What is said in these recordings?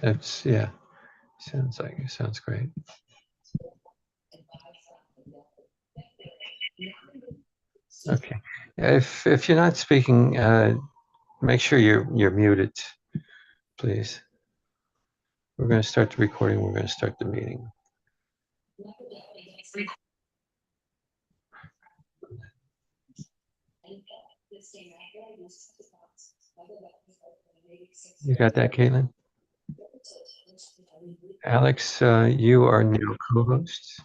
It's, yeah, sounds great. Okay. If you're not speaking, make sure you're muted, please. We're going to start the recording. We're going to start the meeting. You got that, Caitlin? Alex, you are now co-host.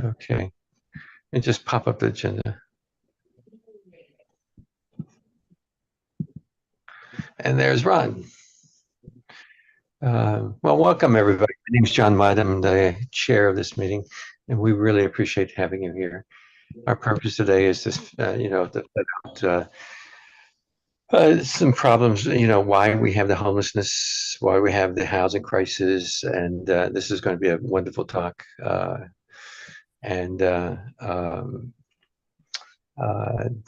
Okay. And just pop up the agenda. And there's Ron. Well, welcome everybody. My name is John Mudd. I'm the chair of this meeting, and we really appreciate having you here. Our purpose today is to, some problems, why we have the homelessness, why we have the housing crisis, and this is going to be a wonderful talk.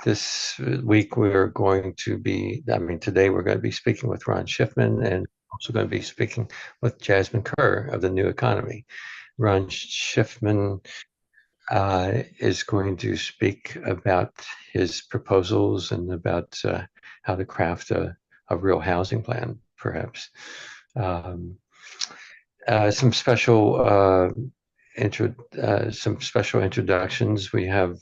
This week we're going to be, today we're going to be speaking with Ron Shiffman and also going to be speaking with Jazmine Kerr of the New Economy. Ron Shiffman is going to speak about his proposals and about how to craft a real housing plan, perhaps. Some special introductions. We have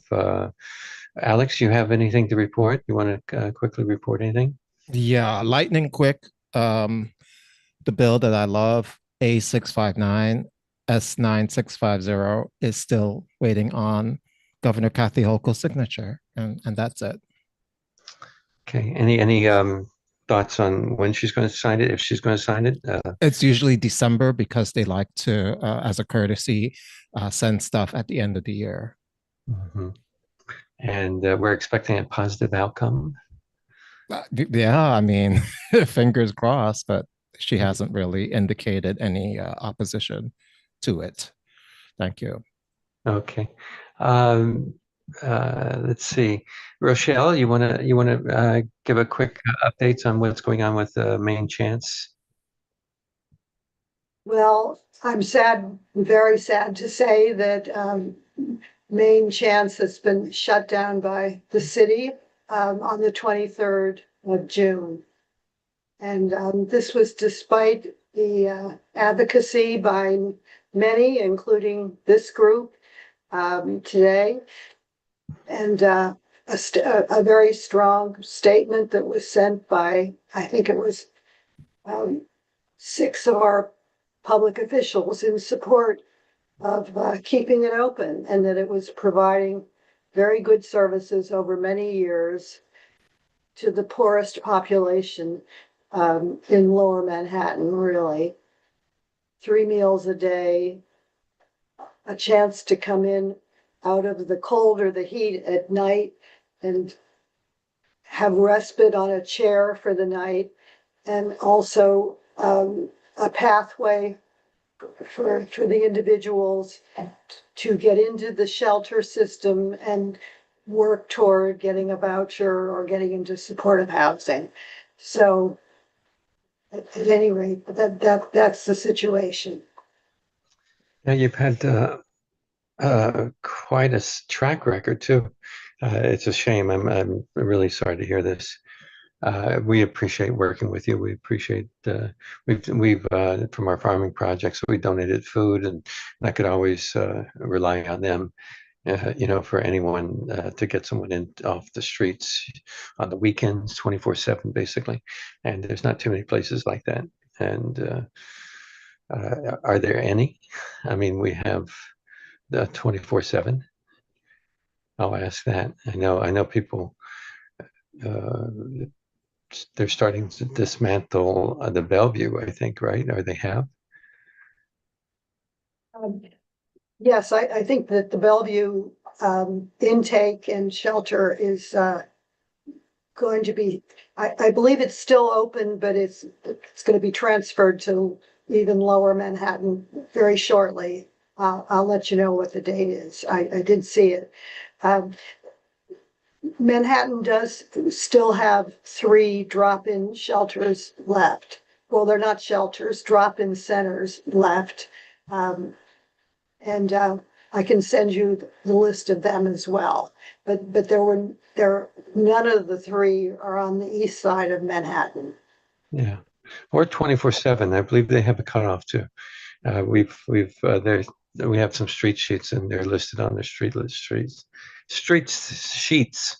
Alex, you have anything to report? You want to quickly report anything? Yeah, lightning quick. The bill that I love, A659 S9650, is still waiting on Governor Kathy Hochul's signature, and that's it. Okay. Any thoughts on when she's going to sign it? If she's going to sign it? It's usually December because they like to, as a courtesy, send stuff at the end of the year. Mm-hmm. And we're expecting a positive outcome. Yeah, fingers crossed, but she hasn't really indicated any opposition to it. Thank you. Okay. Let's see. Rochelle, you wanna give a quick updates on what's going on with Main Chance? Well, I'm very sad to say that Main Chance has been shut down by the city on the 23rd of June. And this was despite the advocacy by many, including this group today, and a very strong statement that was sent by, I think it was 6 of our public officials in support of keeping it open, and that it was providing very good services over many years to the poorest population in Lower Manhattan, really. 3 meals a day, a chance to come in out of the cold or the heat at night and have respite on a chair for the night, and also a pathway for the individuals to get into the shelter system and work toward getting a voucher or getting into supportive housing. So at any rate, that's the situation. Now you've had quite a track record too. It's a shame. I'm really sorry to hear this. We appreciate working with you. We appreciate we've from our farming projects, we donated food, and I could always rely on them. For anyone to get someone in off the streets on the weekends, 24/7, basically. And there's not too many places like that. And are there any? We have the 24/7. I'll ask that. I know people. They're starting to dismantle the Bellevue, I think, right? Or they have? Yes, I think that the Bellevue intake and shelter is going to be, I believe it's still open, but it's going to be transferred to even Lower Manhattan very shortly. I'll let you know what the date is. I did see it. Manhattan does still have 3 drop-in shelters left. Well, they're not shelters, drop-in centers left. And I can send you the list of them as well. But none of the 3 are on the east side of Manhattan. Yeah, or 24/7. I believe they have a cutoff too. We have some street sheets and they're listed on the street sheets.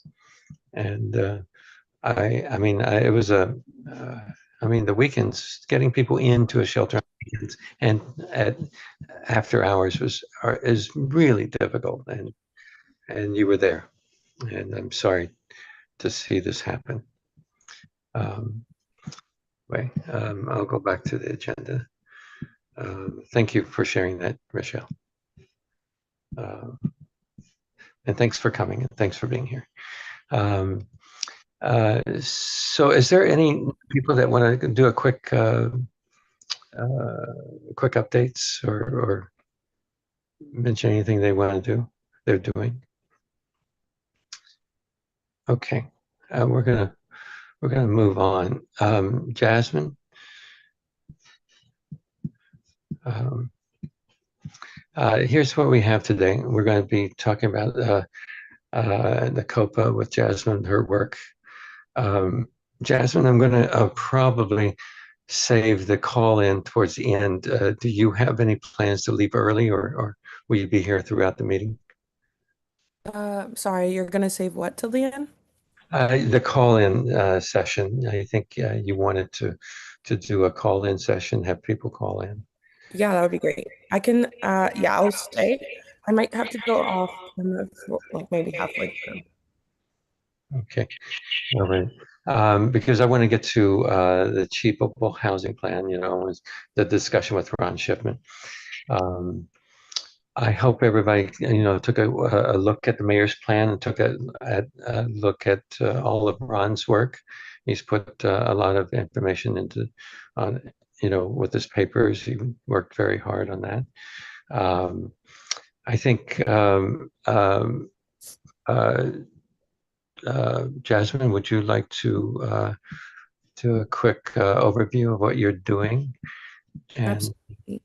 And it was the weekends, getting people into a shelter on weekends and after hours is really difficult. And you were there, and I'm sorry to see this happen. I'll go back to the agenda. Thank you for sharing that, Michelle. And thanks for coming and thanks for being here. So is there any people that want to do a quick updates or mention anything they want to do, they're doing? Okay, we're gonna move on. Jazmine, here's what we have today. We're going to be talking about the COPA with Jazmine, her work. Jazmine, I'm going to probably save the call in towards the end. Do you have any plans to leave early, or will you be here throughout the meeting? Sorry, you're gonna save what till the end? The call-in session. I think you wanted to do a call-in session, have people call in. Yeah, that would be great. I can, yeah, I'll stay. I might have to go off like maybe halfway through. Okay, all right. Because I want to get to the achievable housing plan, was the discussion with Ron Shiffman. I hope everybody, took a look at the mayor's plan and took a look at all of Ron's work. He's put a lot of information into, with his papers. He worked very hard on that. I think, Jazmine, would you like to do a quick overview of what you're doing? And Absolutely.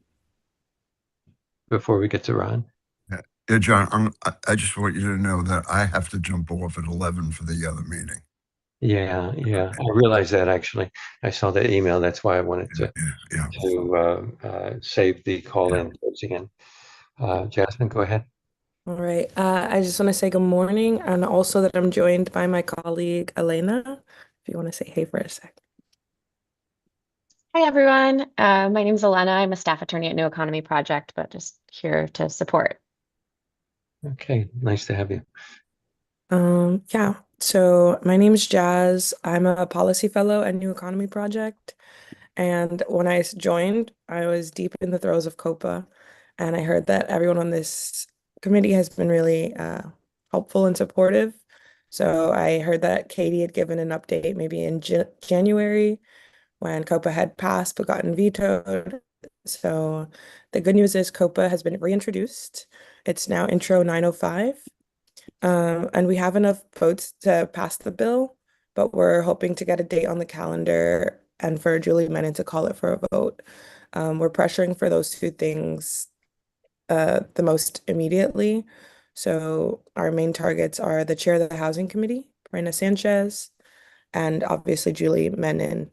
before we get to Ron. Yeah, John, I just want you to know that I have to jump off at 11 for the other meeting. Yeah. I realized that actually. I saw that email. That's why I wanted to save the call in towards the end. Jazmine, go ahead. All right. I just want to say good morning and also that I'm joined by my colleague Elena. If you want to say hey for a sec. Hi, everyone. My name is Elena. I'm a staff attorney at New Economy Project, but just here to support. Okay, nice to have you. Yeah. So my name is Jazz. I'm a policy fellow at New Economy Project. And when I joined, I was deep in the throes of COPA. And I heard that everyone on this committee has been really helpful and supportive. So I heard that Katie had given an update maybe in January when COPA had passed but gotten vetoed. So the good news is COPA has been reintroduced. It's now Intro 905. And we have enough votes to pass the bill, but we're hoping to get a date on the calendar and for Julie Menon to call it for a vote. We're pressuring for those 2 things the most immediately. So our main targets are the chair of the Housing Committee, Brenda Sanchez, and obviously Julie Menon.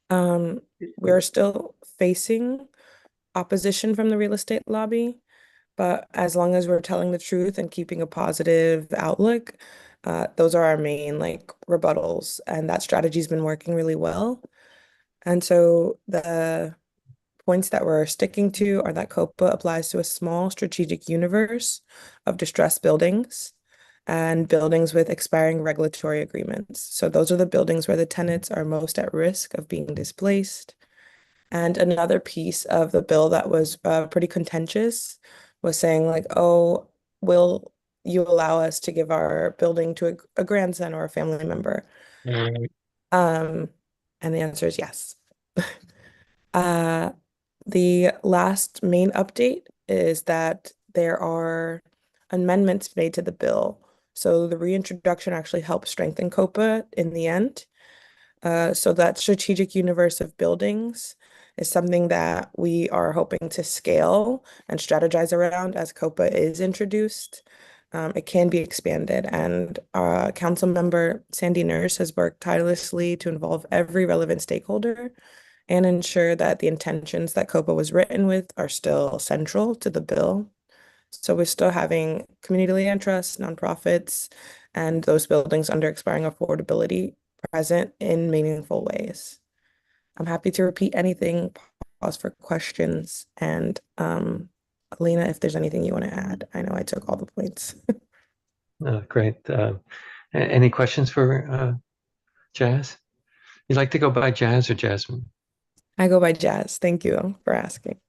We're still facing opposition from the real estate lobby, but as long as we're telling the truth and keeping a positive outlook, those are our main rebuttals, and that strategy's been working really well. And so the points that we're sticking to are that COPA applies to a small strategic universe of distressed buildings and buildings with expiring regulatory agreements. So those are the buildings where the tenants are most at risk of being displaced. And another piece of the bill that was pretty contentious was saying oh, will you allow us to give our building to a grandson or a family member? And the answer is yes. The last main update is that there are amendments made to the bill. So the reintroduction actually helped strengthen COPA in the end. So that strategic universe of buildings is something that we are hoping to scale and strategize around as COPA is introduced. It can be expanded, and Council Member Sandy Nurse has worked tirelessly to involve every relevant stakeholder and ensure that the intentions that COPA was written with are still central to the bill. So we're still having community land trusts, nonprofits, and those buildings under expiring affordability present in meaningful ways. I'm happy to repeat anything, pause for questions, and Alina, if there's anything you want to add. I know I took all the points. Great. Any questions for Jazz? You like to go by Jazz or Jazmine? I go by Jazz. Thank you for asking.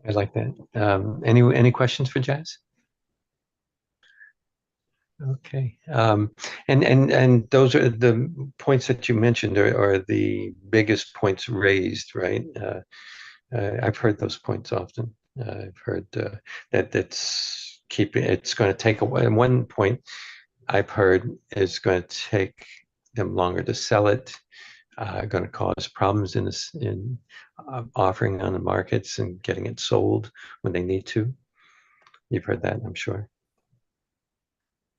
I like that. Any questions for Jazz? Okay. And those are the points that you mentioned are the biggest points raised, right? I've heard those points often. I've heard that it's going to take away. And one point I've heard is going to take them longer to sell it. Going to cause problems in offering on the markets and getting it sold when they need to. You've heard that, I'm sure.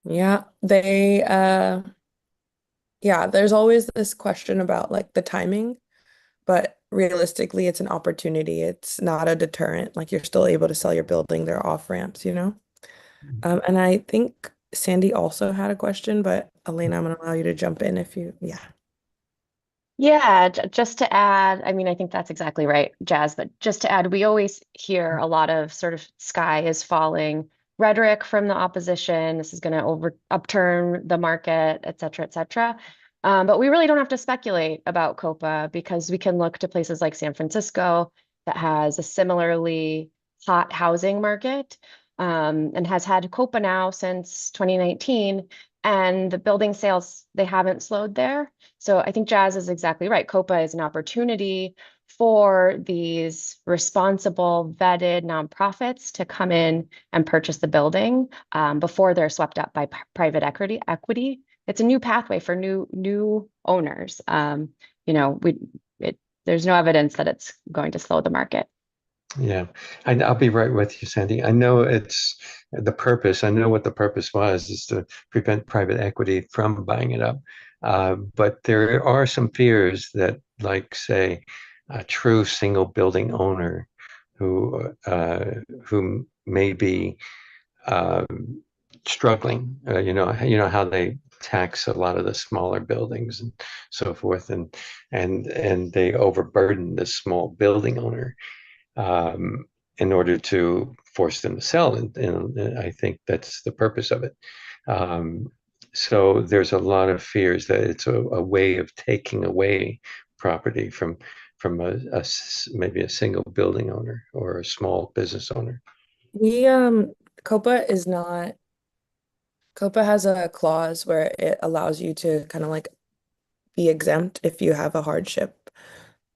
Yeah, there's always this question about like the timing, but realistically, it's an opportunity. It's not a deterrent. Like you're still able to sell your building. There are off ramps, you know? And I think Sandy also had a question, but Elena, I'm gonna allow you to jump in if you, yeah. Yeah, just to add, I mean, I think that's exactly right, Jazz, but just to add, we always hear a lot of sort of sky is falling rhetoric from the opposition. This is going to upturn the market, et cetera, et cetera. But we really don't have to speculate about COPA because we can look to places like San Francisco that has a similarly hot housing market and has had COPA now since 2019. And the building sales, they haven't slowed there. So I think Jazz is exactly right. COPA is an opportunity for these responsible, vetted nonprofits to come in and purchase the building before they're swept up by private equity. It's a new pathway for new owners. There's no evidence that it's going to slow the market. Yeah, I'll be right with you, Sandy. I know it's the purpose. I know what the purpose was, is to prevent private equity from buying it up. But there are some fears that, like, say, a true single building owner who may be struggling. You know how they tax a lot of the smaller buildings and so forth, and they overburden the small building owner in order to force them to sell. And I think that's the purpose of it. So there's a lot of fears that it's a way of taking away property from maybe a single building owner or a small business owner. We COPA is not COPA has a clause where it allows you to kind of like be exempt if you have a hardship.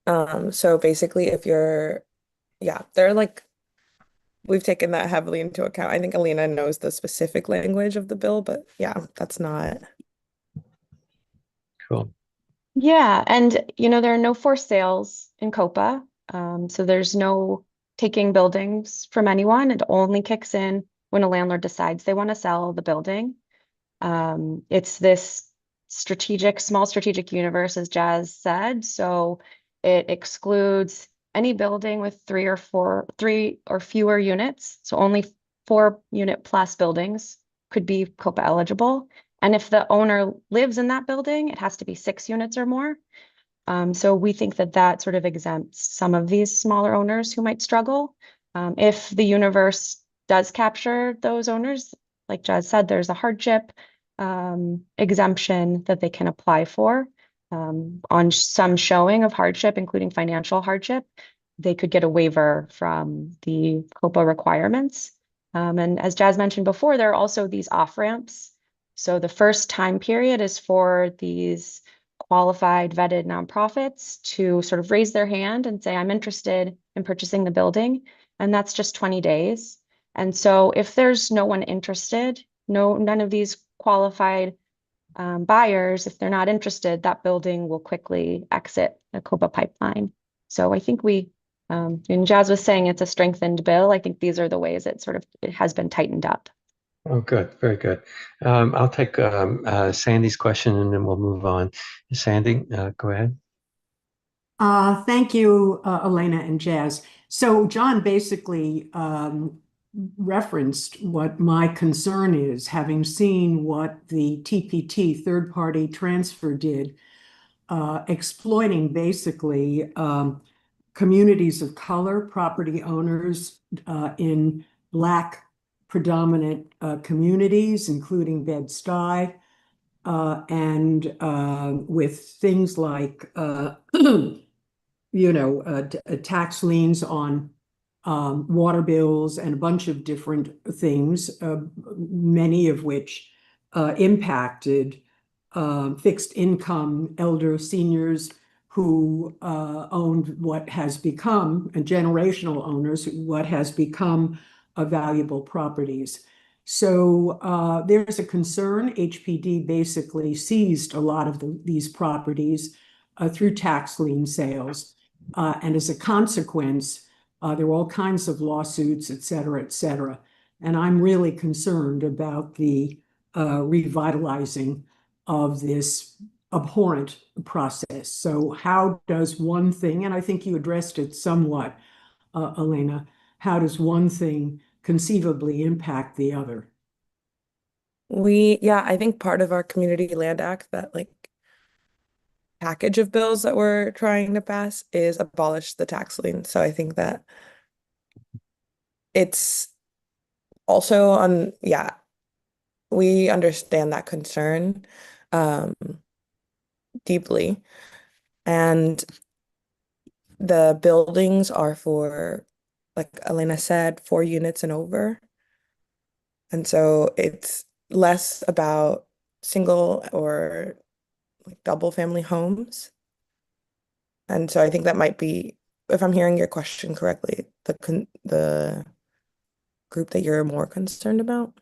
So basically if you're they're like we've taken that heavily into account. I think Alina knows the specific language of the bill, but yeah, that's not. Cool. Yeah, and there are no forced sales in COPA. So there's no taking buildings from anyone. It only kicks in when a landlord decides they want to sell the building. It's this small strategic universe, as Jazz said. So it excludes any building with three or fewer units. So only 4-unit plus buildings could be COPA eligible. And if the owner lives in that building, it has to be 6 units or more. So we think that sort of exempts some of these smaller owners who might struggle. If the universe does capture those owners, like Jazz said, there's a hardship exemption that they can apply for on some showing of hardship, including financial hardship. They could get a waiver from the COPA requirements. And as Jazz mentioned before, there are also these off-ramps. So the first time period is for these qualified, vetted nonprofits to sort of raise their hand and say, I'm interested in purchasing the building. And that's just 20 days. And so if there's no one interested, none of these qualified buyers, if they're not interested, that building will quickly exit the COPA pipeline. So I think and Jazz was saying it's a strengthened bill. I think these are the ways it has been tightened up. Oh, good. Very good. I'll take Sandy's question and then we'll move on. Sandy, go ahead. Thank you, Elena and Jazz. So John basically referenced what my concern is, having seen what the TPT, third-party transfer, did, exploiting basically communities of color, property owners in Black predominant communities, including Bed-Stuy, and with things like tax liens on water bills and a bunch of different things, many of which impacted fixed income elder seniors who owned what has become, and generational owners, what has become valuable properties. So there's a concern. HPD basically seized a lot of these properties through tax lien sales. And as a consequence, there were all kinds of lawsuits, et cetera, et cetera. And I'm really concerned about the revitalizing of this abhorrent process. So how does one thing, and I think you addressed it somewhat, Elena, how does one thing conceivably impact the other? I think part of our Community Land Act, that package of bills that we're trying to pass, is abolish the tax lien. So I think that it's also we understand that concern deeply. And the buildings are for, like Elena said, 4 units and over. And so it's less about single or double family homes. And so I think that might be, if I'm hearing your question correctly, the group that you're more concerned about.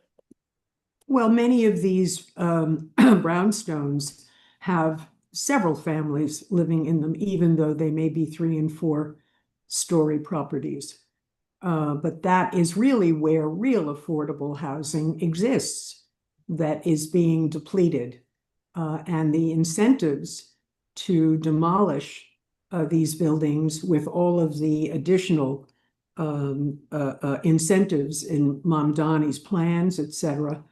Well, many of these brownstones have several families living in them, even though they may be 3- and 4-story properties. But that is really where real affordable housing exists, that is being depleted. And the incentives to demolish these buildings with all of the additional incentives in Mamdani's plans, et cetera,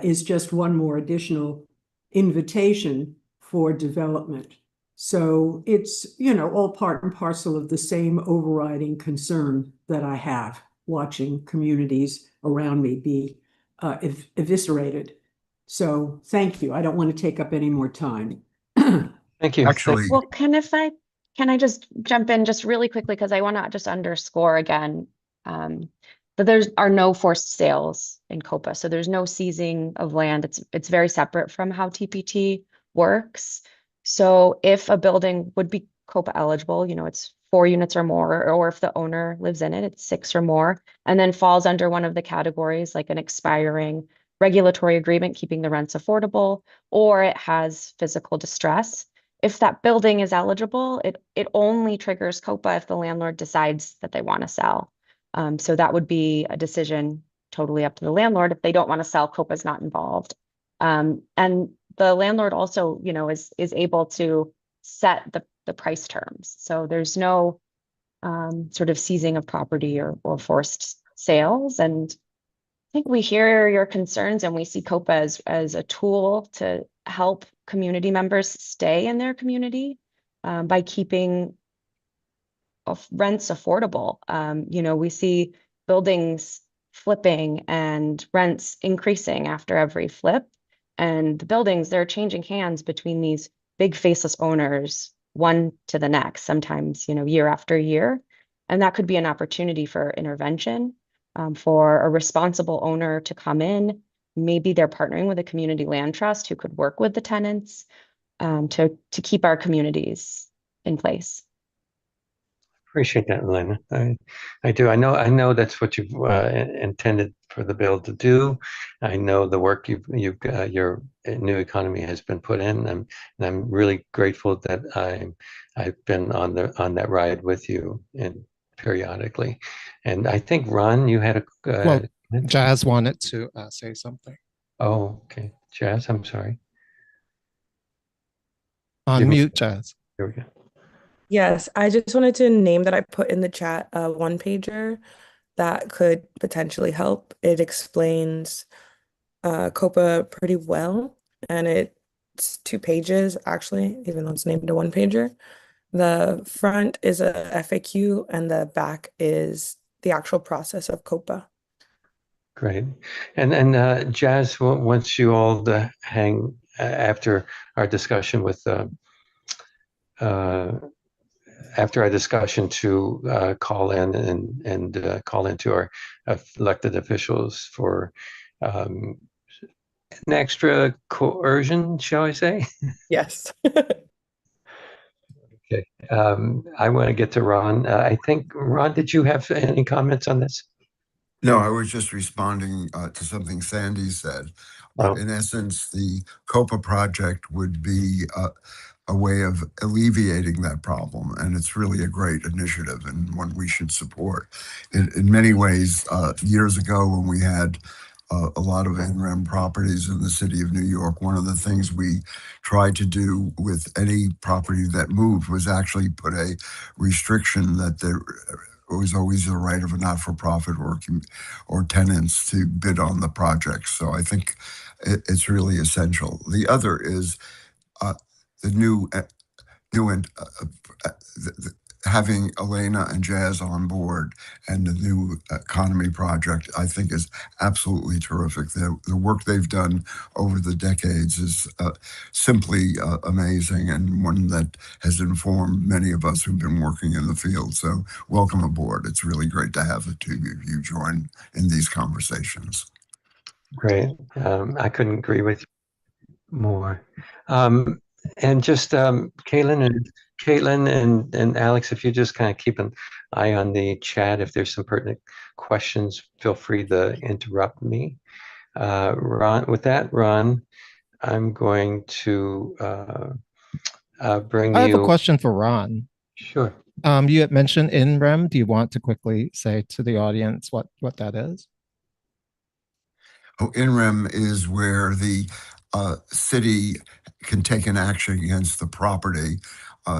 is just one more additional invitation for development. So it's, all part and parcel of the same overriding concern that I have, watching communities around me be eviscerated. So thank you. I don't want to take up any more time. Thank you. Actually, Well, can I just jump in just really quickly, because I want to just underscore again that there are no forced sales in COPA. So there's no seizing of land. It's very separate from how TPT works. So if a building would be COPA eligible, it's 4 units or more, or if the owner lives in it, it's 6 or more, and then falls under one of the categories, like an expiring regulatory agreement keeping the rents affordable, or it has physical distress. If that building is eligible, it only triggers COPA if the landlord decides that they want to sell. So that would be a decision totally up to the landlord. If they don't want to sell, COPA is not involved. And the landlord also, is able to set the price terms. So there's no sort of seizing of property or forced sales. And I think we hear your concerns, and we see COPA as a tool to help community members stay in their community by keeping rents affordable. We see buildings flipping and rents increasing after every flip. And the buildings, they're changing hands between these big faceless owners, one to the next, sometimes, year after year. And that could be an opportunity for intervention, for a responsible owner to come in. Maybe they're partnering with a community land trust who could work with the tenants to keep our communities in place. appreciate that, Elena. I do. I know that's what you've intended for the bill to do. I know the work your new economy has been put in. And I'm really grateful that I've been on that ride with you and periodically. And I think Ron, you had a Well, Jazz wanted to say something. oh, okay, Jazz. I'm sorry. Unmute, Jazz. Here we go. Yes, I just wanted to name that I put in the chat a one pager that could potentially help. It explains COPA pretty well, and it's 2 pages actually, even though it's named a one pager. The front is a FAQ, and the back is the actual process of COPA. Great. And Jazz, once you all hang after our discussion with after our discussion to call in and call into our elected officials for an extra coercion, shall I say? Yes. Okay. I want to get to Ron. I think, Ron, did you have any comments on this? No, I was just responding to something Sandy said. Oh. In essence, the COPA project would be a way of alleviating that problem, and it's really a great initiative and one we should support. In many ways, years ago when we had a lot of NREM properties in the city of New York, one of the things we tried to do with any property that moved was actually put a restriction that there was always the right of a not-for-profit or tenants to bid on the project. So I think it's really essential. The other is the having Elena and Jazz on board and the new economy project, I think is absolutely terrific. The work they've done over the decades is simply amazing, and one that has informed many of us who've been working in the field. So welcome aboard. It's really great to have the two of you join in these conversations. Great. I couldn't agree with you more. And just Caitlin and Alex, if you just kind of keep an eye on the chat, if there's some pertinent questions, feel free to interrupt me. Ron, with that, Ron, I'm going to bring you. I have a question for Ron. Sure. You had mentioned NREM. Do you want to quickly say to the audience what that is? Oh, NREM is where the city can take an action against the property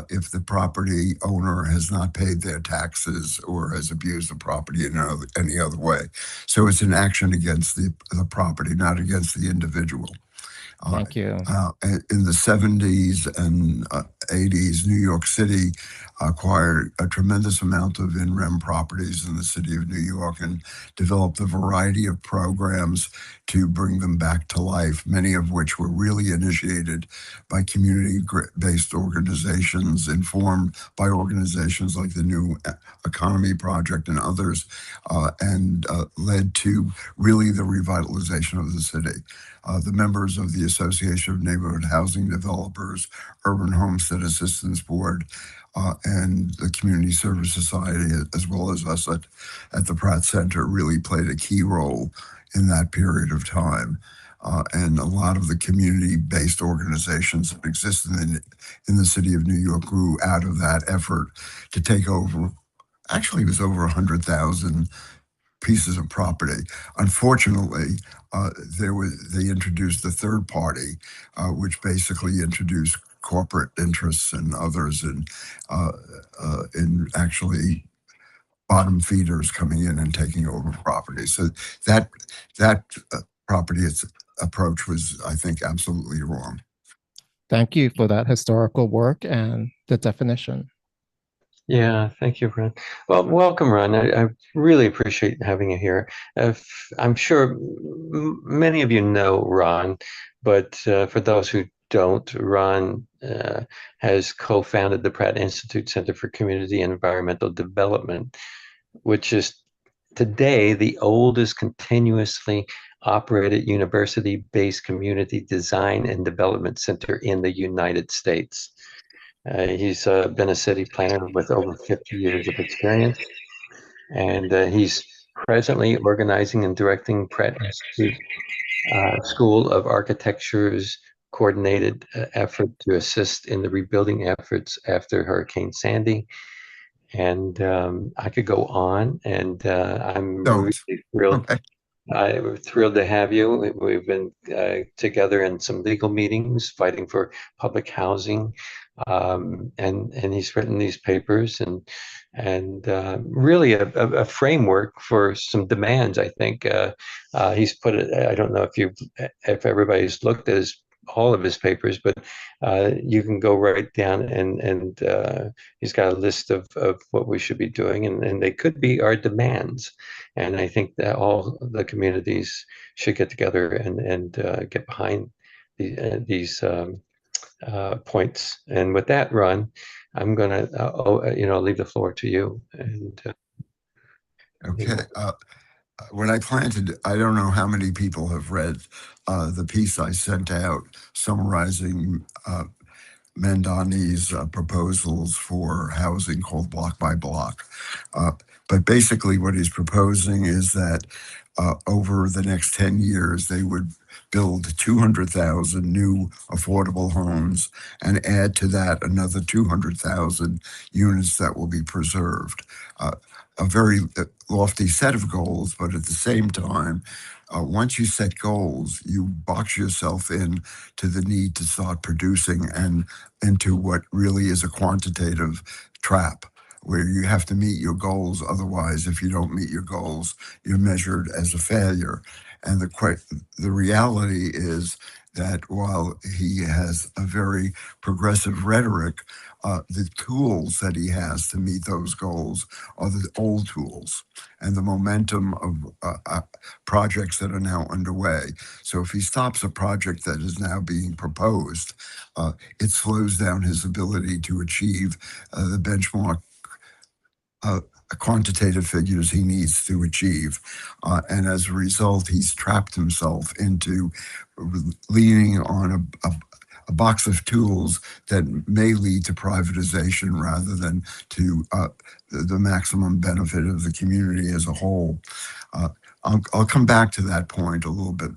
if the property owner has not paid their taxes or has abused the property in any other way. So it's an action against the property, not against the individual. Thank you. In the 70s and 80s, New York City acquired a tremendous amount of NREM properties in the city of New York and developed a variety of programs to bring them back to life, many of which were really initiated by community-based organizations, informed by organizations like the New Economy Project and others, and led to really the revitalization of the city. The members of the Association of Neighborhood Housing Developers, Urban Homestead Assistance Board, and the Community Service Society, as well as us at the Pratt Center, really played a key role in that period of time. And a lot of the community-based organizations that exist in the city of New York grew out of that effort to take over. Actually, it was over 100,000 pieces of property. Unfortunately, they introduced the third party, which basically introduced corporate interests and others in actually bottom feeders coming in and taking over property. So that property approach was, I think, absolutely wrong. Thank you for that historical work and the definition. Yeah, thank you, Ron. Well, welcome, Ron. I really appreciate having you here. I'm sure many of you know Ron, but for those who don't, Ron has co-founded the Pratt Institute Center for Community and Environmental Development, which is today the oldest continuously operated university-based community design and development center in the United States. He's been a city planner with over 50 years of experience, and he's presently organizing and directing Pratt Institute School of Architecture's coordinated effort to assist in the rebuilding efforts after Hurricane Sandy. And I could go on, and I'm Don't. really thrilled. Okay. We're thrilled to have you. We've been together in some legal meetings fighting for public housing, and he's written these papers and really a framework for some demands. I think he's put it. I don't know if everybody's looked at all of his papers, but you can go right down and he's got a list of what we should be doing, and they could be our demands. And I think that all the communities should get together and get behind these points. And with that, Ron, I'm going to leave the floor to you. And Okay. When I planted, I don't know how many people have read the piece I sent out summarizing Mandani's proposals for housing called Block by Block. But basically what he's proposing is that over the next 10 years, they would build 200,000 new affordable homes and add to that another 200,000 units that will be preserved. A very lofty set of goals, but at the same time, once you set goals, you box yourself in to the need to start producing and into what really is a quantitative trap, where you have to meet your goals. Otherwise, if you don't meet your goals, you're measured as a failure. And the reality is that while he has a very progressive rhetoric, the tools that he has to meet those goals are the old tools and the momentum of projects that are now underway. So if he stops a project that is now being proposed, it slows down his ability to achieve the benchmark quantitative figures he needs to achieve. And as a result, he's trapped himself into leaning on a box of tools that may lead to privatization rather than to the maximum benefit of the community as a whole. I'll come back to that point a little bit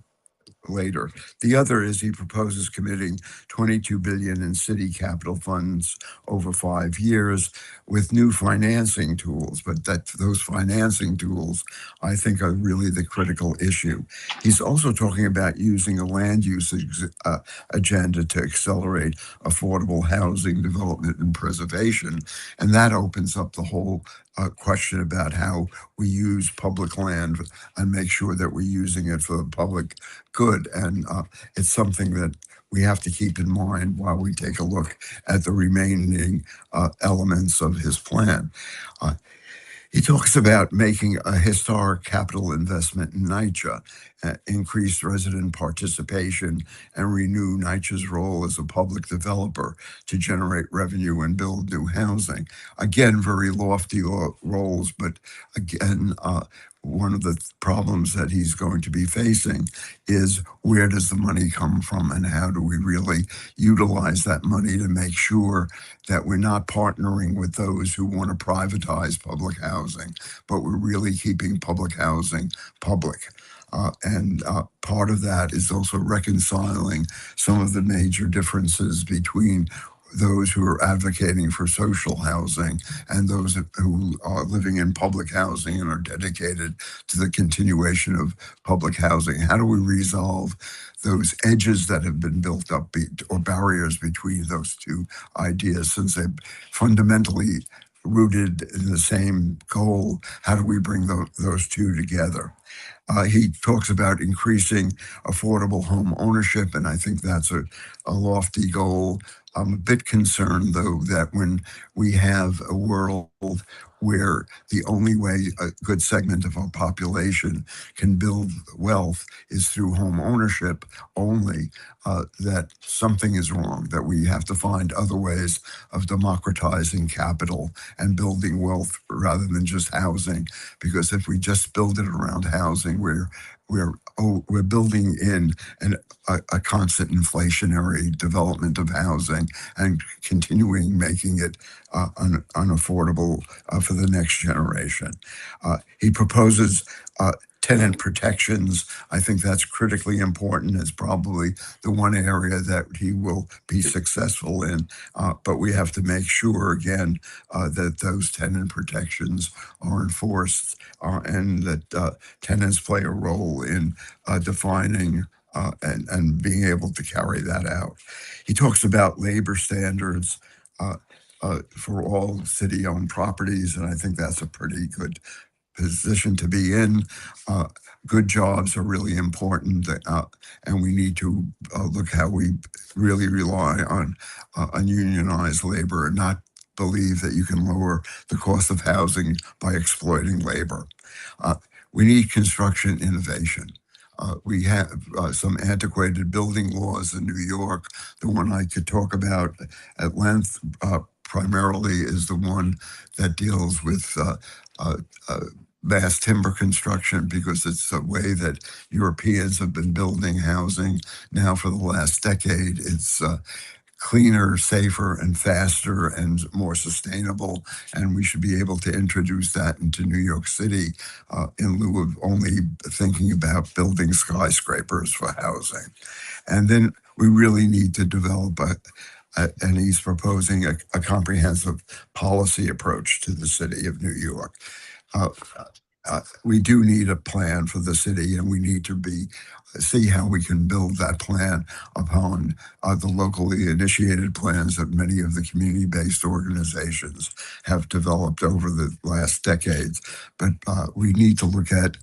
later. The other is he proposes committing $22 billion in city capital funds over 5 years with new financing tools, but that those financing tools, I think, are really the critical issue. He's also talking about using a land use agenda to accelerate affordable housing development and preservation, and that opens up the whole question about how we use public land and make sure that we're using it for the public good. And it's something that we have to keep in mind while we take a look at the remaining elements of his plan. He talks about making a historic capital investment in NYCHA, increase resident participation, and renew NYCHA's role as a public developer to generate revenue and build new housing. Again, very lofty roles, but again, one of the problems that he's going to be facing is where does the money come from and how do we really utilize that money to make sure that we're not partnering with those who want to privatize public housing, but we're really keeping public housing public. And part of that is also reconciling some of the major differences between those who are advocating for social housing and those who are living in public housing and are dedicated to the continuation of public housing. How do we resolve those edges that have been built up or barriers between those two ideas, since they're fundamentally rooted in the same goal? How do we bring those two together? He talks about increasing affordable home ownership, and I think that's a lofty goal. I'm a bit concerned, though, that when we have a world where the only way a good segment of our population can build wealth is through home ownership only, that something is wrong, that we have to find other ways of democratizing capital and building wealth rather than just housing. Because if we just build it around housing, housing, we're building in a constant inflationary development of housing and continuing making it unaffordable for the next generation. He proposes tenant protections. I think that's critically important. It's probably the one area that he will be successful in, but we have to make sure, again, that those tenant protections are enforced and that tenants play a role in defining and being able to carry that out. He talks about labor standards for all city-owned properties, and I think that's a pretty good position to be in. Good jobs are really important, and we need to look how we really rely on ununionized labor and not believe that you can lower the cost of housing by exploiting labor. We need construction innovation. We have some antiquated building laws in New York. The one I could talk about at length primarily is the one that deals with mass timber construction, because it's the way that Europeans have been building housing now for the last decade. It's cleaner, safer, and faster, and more sustainable. And we should be able to introduce that into New York City in lieu of only thinking about building skyscrapers for housing. And then we really need to develop and he's proposing a comprehensive policy approach to the city of New York. We do need a plan for the city, and we need to see how we can build that plan upon the locally initiated plans that many of the community-based organizations have developed over the last decades. But we need to look at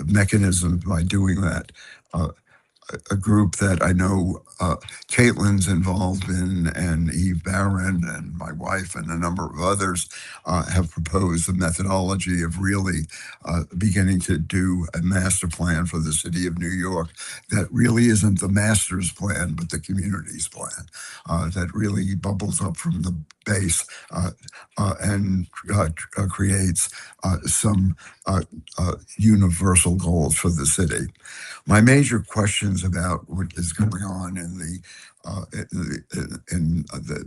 mechanisms by doing that. A group that I know Caitlin's involved in, and Eve Barron and my wife and a number of others have proposed a methodology of really beginning to do a master plan for the city of New York that really isn't the master's plan, but the community's plan that really bubbles up from the base and creates some universal goals for the city. My major questions about what is going on in the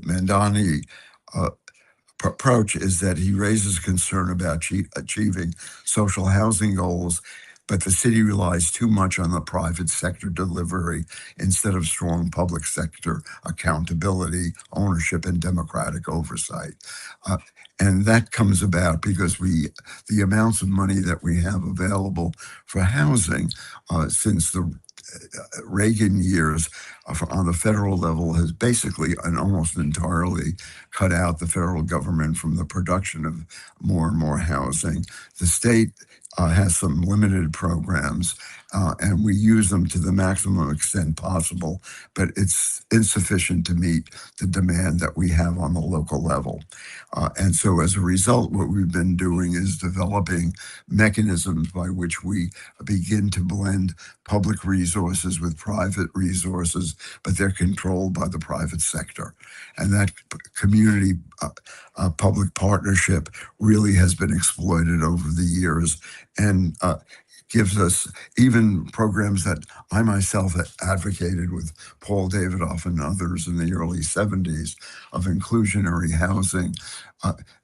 Mandani approach is that he raises concern about achieving social housing goals, but the city relies too much on the private sector delivery instead of strong public sector accountability, ownership, and democratic oversight. And that comes about because the amounts of money that we have available for housing since the Reagan years on the federal level has basically and almost entirely cut out the federal government from the production of more and more housing. The state has some limited programs, and we use them to the maximum extent possible, but it's insufficient to meet the demand that we have on the local level. And so as a result, what we've been doing is developing mechanisms by which we begin to blend public resources with private resources, but they're controlled by the private sector. And that community public partnership really has been exploited over the years and gives us even programs that I myself advocated with Paul Davidoff and others in the early 70s of inclusionary housing,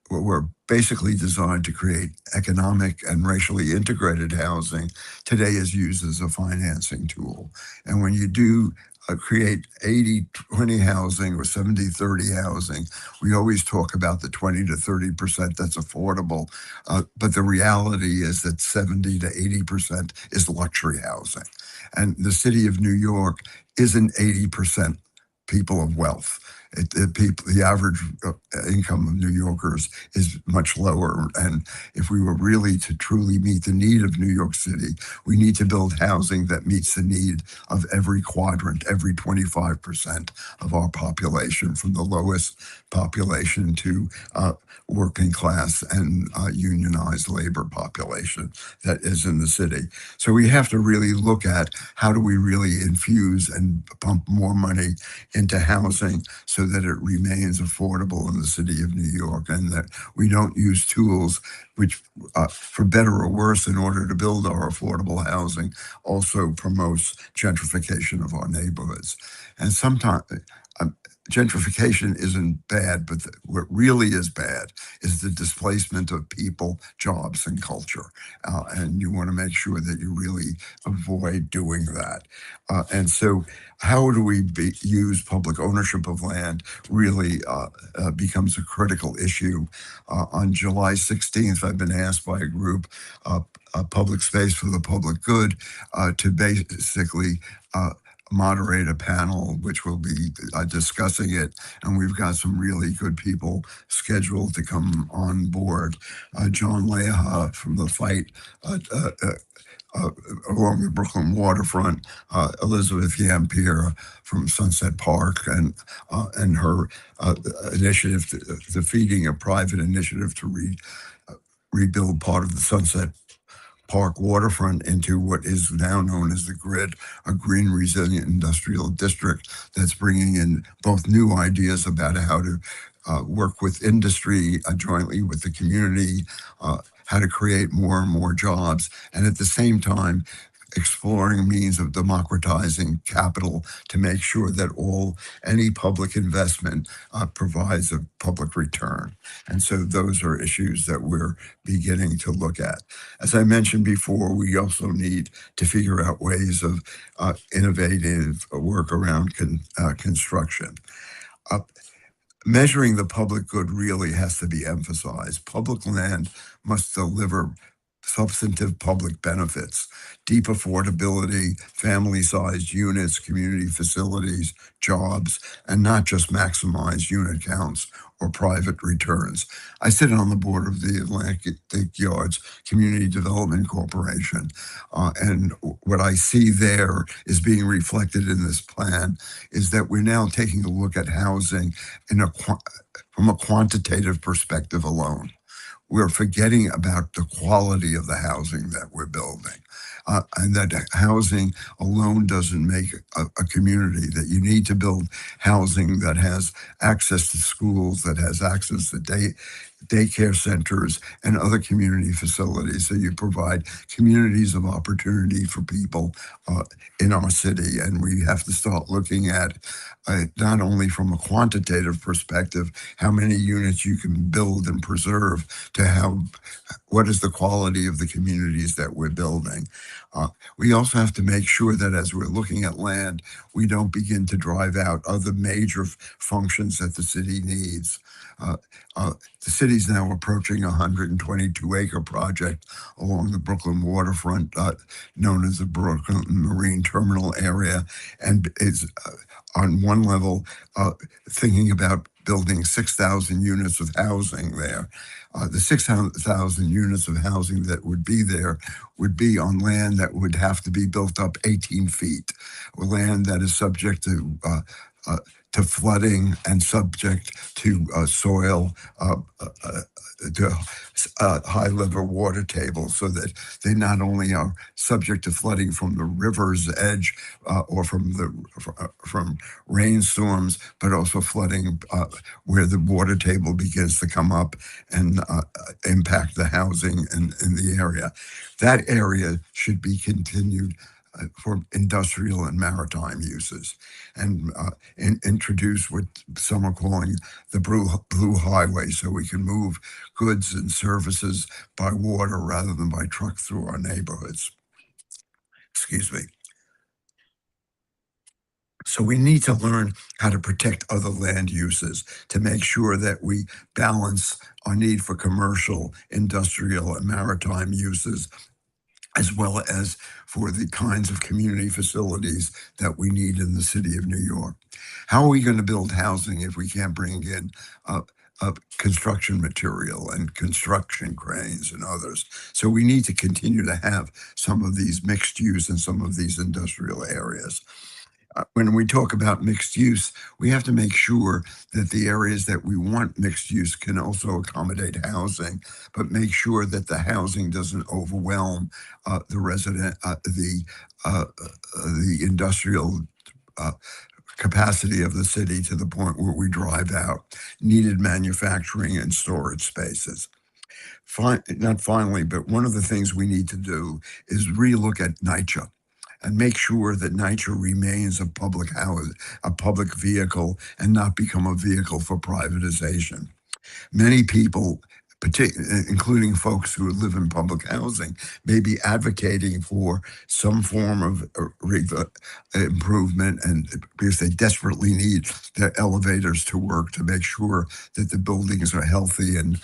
were basically designed to create economic and racially integrated housing. Today is used as a financing tool. And when you do create 80-20 housing or 70-30 housing, we always talk about the 20 to 30% that's affordable, but the reality is that 70 to 80% is luxury housing. And the city of New York isn't 80% people of wealth. The average income of New Yorkers is much lower. And if we were really to truly meet the need of New York City, we need to build housing that meets the need of every quadrant, every 25% of our population, from the lowest population to working class and unionized labor population that is in the city. So we have to really look at how do we really infuse and pump more money into housing so so that it remains affordable in the city of New York, and that we don't use tools which, for better or worse, in order to build our affordable housing, also promotes gentrification of our neighborhoods. And sometimes gentrification isn't bad, but what really is bad is the displacement of people, jobs, and culture. And you want to make sure that you really avoid doing that. And so how do we use public ownership of land really becomes a critical issue. On July 16th, I've been asked by a group, Public Space for the Public Good, to basically moderate a panel which will be discussing it, and we've got some really good people scheduled to come on board. John Leha from the fight along the Brooklyn waterfront, Elizabeth Yampier from Sunset Park, and her initiative, defeating a private initiative to rebuild part of the Sunset Park waterfront into what is now known as the GRID, a green resilient industrial district that's bringing in both new ideas about how to work with industry jointly with the community, how to create more and more jobs, and at the same time exploring means of democratizing capital to make sure that any public investment provides a public return. And so those are issues that we're beginning to look at. As I mentioned before, we also need to figure out ways of innovative work around construction. Measuring the public good really has to be emphasized. Public land must deliver substantive public benefits, deep affordability, family-sized units, community facilities, jobs, and not just maximize unit counts or private returns. I sit on the board of the Atlantic Yards Community Development Corporation, and what I see there is being reflected in this plan is that we're now taking a look at housing from a quantitative perspective alone. We're forgetting about the quality of the housing that we're building, and that housing alone doesn't make a community, that you need to build housing that has access to schools, that has access to daycare centers and other community facilities. So you provide communities of opportunity for people in our city. And we have to start looking at not only from a quantitative perspective, how many units you can build and preserve, to what is the quality of the communities that we're building. We also have to make sure that as we're looking at land, we don't begin to drive out other major functions that the city needs. The city's now approaching a 122-acre project along the Brooklyn waterfront, known as the Brooklyn Marine Terminal area, and is on one level thinking about building 6,000 units of housing there. The 6,000 units of housing that would be there would be on land that would have to be built up 18 feet, or land that is subject to flooding and subject to soil, to high-level water tables, so that they not only are subject to flooding from the river's edge or from rainstorms, but also flooding where the water table begins to come up and impact the housing in the area. That area should be continued for industrial and maritime uses, and introduce what some are calling the blue highway, so we can move goods and services by water rather than by truck through our neighborhoods. Excuse me. So we need to learn how to protect other land uses to make sure that we balance our need for commercial, industrial, and maritime uses, as well as for the kinds of community facilities that we need in the city of New York. How are we going to build housing if we can't bring in construction material and construction cranes and others? So we need to continue to have some of these mixed use in some of these industrial areas. When we talk about mixed use, we have to make sure that the areas that we want mixed use can also accommodate housing, but make sure that the housing doesn't overwhelm the industrial capacity of the city to the point where we drive out needed manufacturing and storage spaces. Not finally, but one of the things we need to do is relook at NYCHA and make sure that NYCHA remains a public house, a public vehicle, and not become a vehicle for privatization. Many people, including folks who live in public housing, may be advocating for some form of improvement, and because they desperately need their elevators to work to make sure that the buildings are healthy and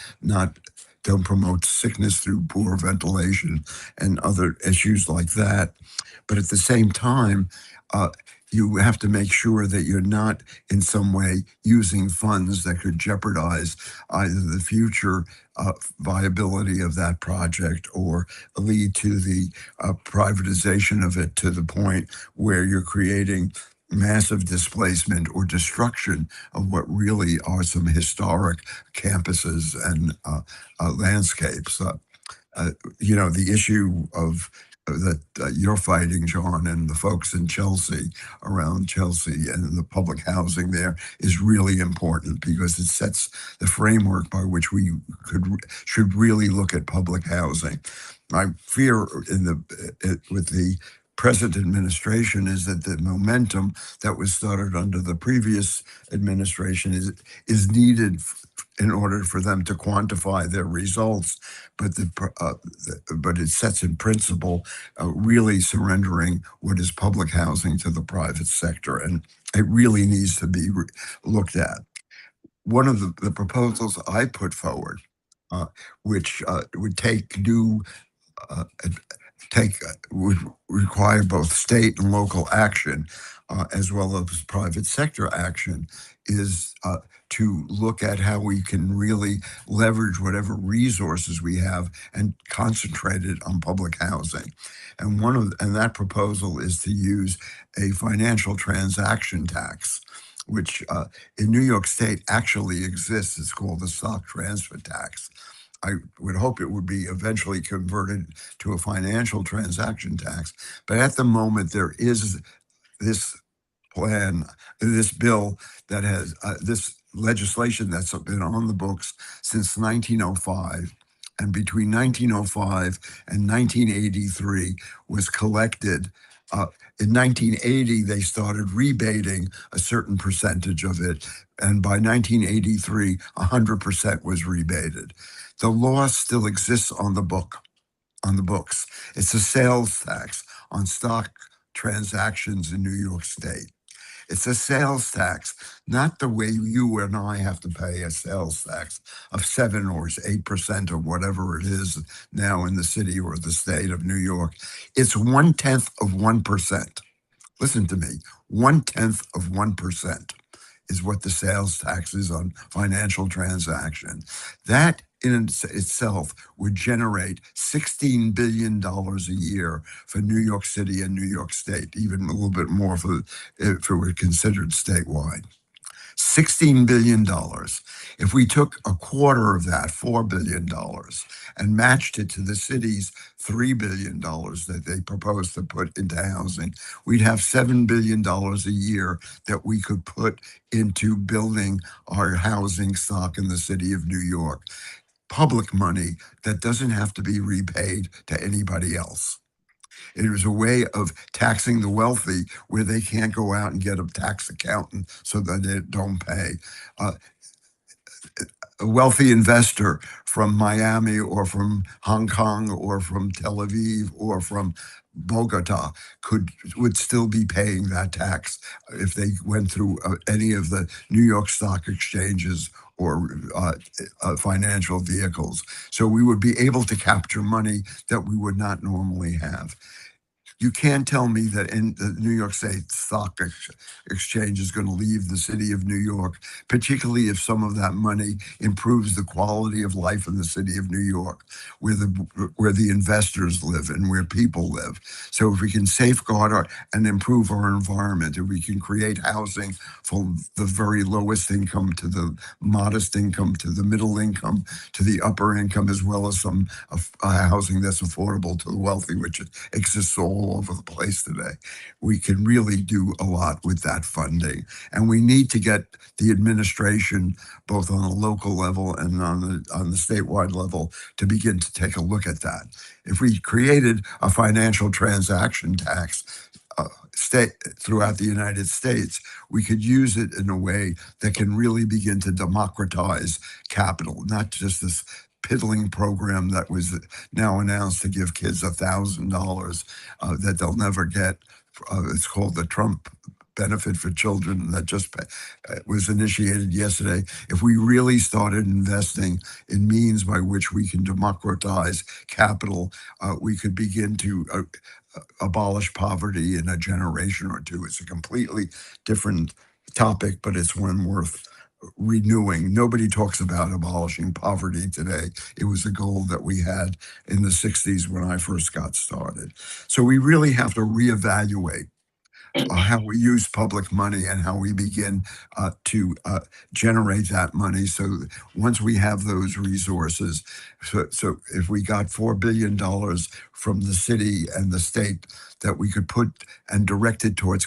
don't promote sickness through poor ventilation and other issues like that. But at the same time, you have to make sure that you're not in some way using funds that could jeopardize either the future viability of that project or lead to the privatization of it to the point where you're creating massive displacement or destruction of what really are some historic campuses and landscapes. The issue of that you're fighting, John, and the folks in Chelsea, around Chelsea and the public housing there is really important because it sets the framework by which we should really look at public housing. My fear with the present administration is that the momentum that was started under the previous administration is needed in order for them to quantify their results, but it sets in principle really surrendering what is public housing to the private sector, and it really needs to be looked at. One of the proposals I put forward, which would would require both state and local action, as well as private sector action, is to look at how we can really leverage whatever resources we have and concentrate it on public housing. And that proposal is to use a financial transaction tax, which in New York State actually exists. It's called the stock transfer tax. I would hope it would be eventually converted to a financial transaction tax. But at the moment, there is this bill that has this legislation that's been on the books since 1905. And between 1905 and 1983 was collected. In 1980, they started rebating a certain percentage of it. And by 1983, 100% was rebated. The law still exists on the books. It's a sales tax on stock transactions in New York State. It's a sales tax, not the way you and I have to pay a sales tax of 7 or 8% or whatever it is now in the city or the state of New York. It's 1/10 of 1%. Listen to me, 1/10 of 1% is what the sales tax is on financial transaction. That in itself would generate $16 billion a year for New York City and New York State, even a little bit more if it were considered statewide. $16 billion. If we took a quarter of that, $4 billion, and matched it to the city's $3 billion that they proposed to put into housing, we'd have $7 billion a year that we could put into building our housing stock in the city of New York. Public money that doesn't have to be repaid to anybody else. It was a way of taxing the wealthy where they can't go out and get a tax accountant so that they don't pay. A wealthy investor from Miami or from Hong Kong or from Tel Aviv or from Bogota would still be paying that tax if they went through any of the New York Stock Exchanges or financial vehicles. So we would be able to capture money that we would not normally have. You can't tell me that in the New York State Stock Exchange is going to leave the city of New York, particularly if some of that money improves the quality of life in the city of New York, where the investors live and where people live. So if we can safeguard and improve our environment, if we can create housing from the very lowest income to the modest income to the middle income to the upper income, as well as some housing that's affordable to the wealthy, which exists all all over the place today. We can really do a lot with that funding. And we need to get the administration, both on a local level and on the statewide level, to begin to take a look at that. If we created a financial transaction tax state throughout the United States, we could use it in a way that can really begin to democratize capital, not just this piddling program that was now announced to give kids $1,000 that they'll never get. It's called the Trump benefit for children that just was initiated yesterday. If we really started investing in means by which we can democratize capital, we could begin to abolish poverty in a generation or two. It's a completely different topic, but it's one worth renewing. Nobody talks about abolishing poverty today. It was a goal that we had in the 60s when I first got started. So we really have to reevaluate how we use public money and how we begin to generate that money. So once we have those resources, so if we got $4 billion from the city and the state that we could put and direct it towards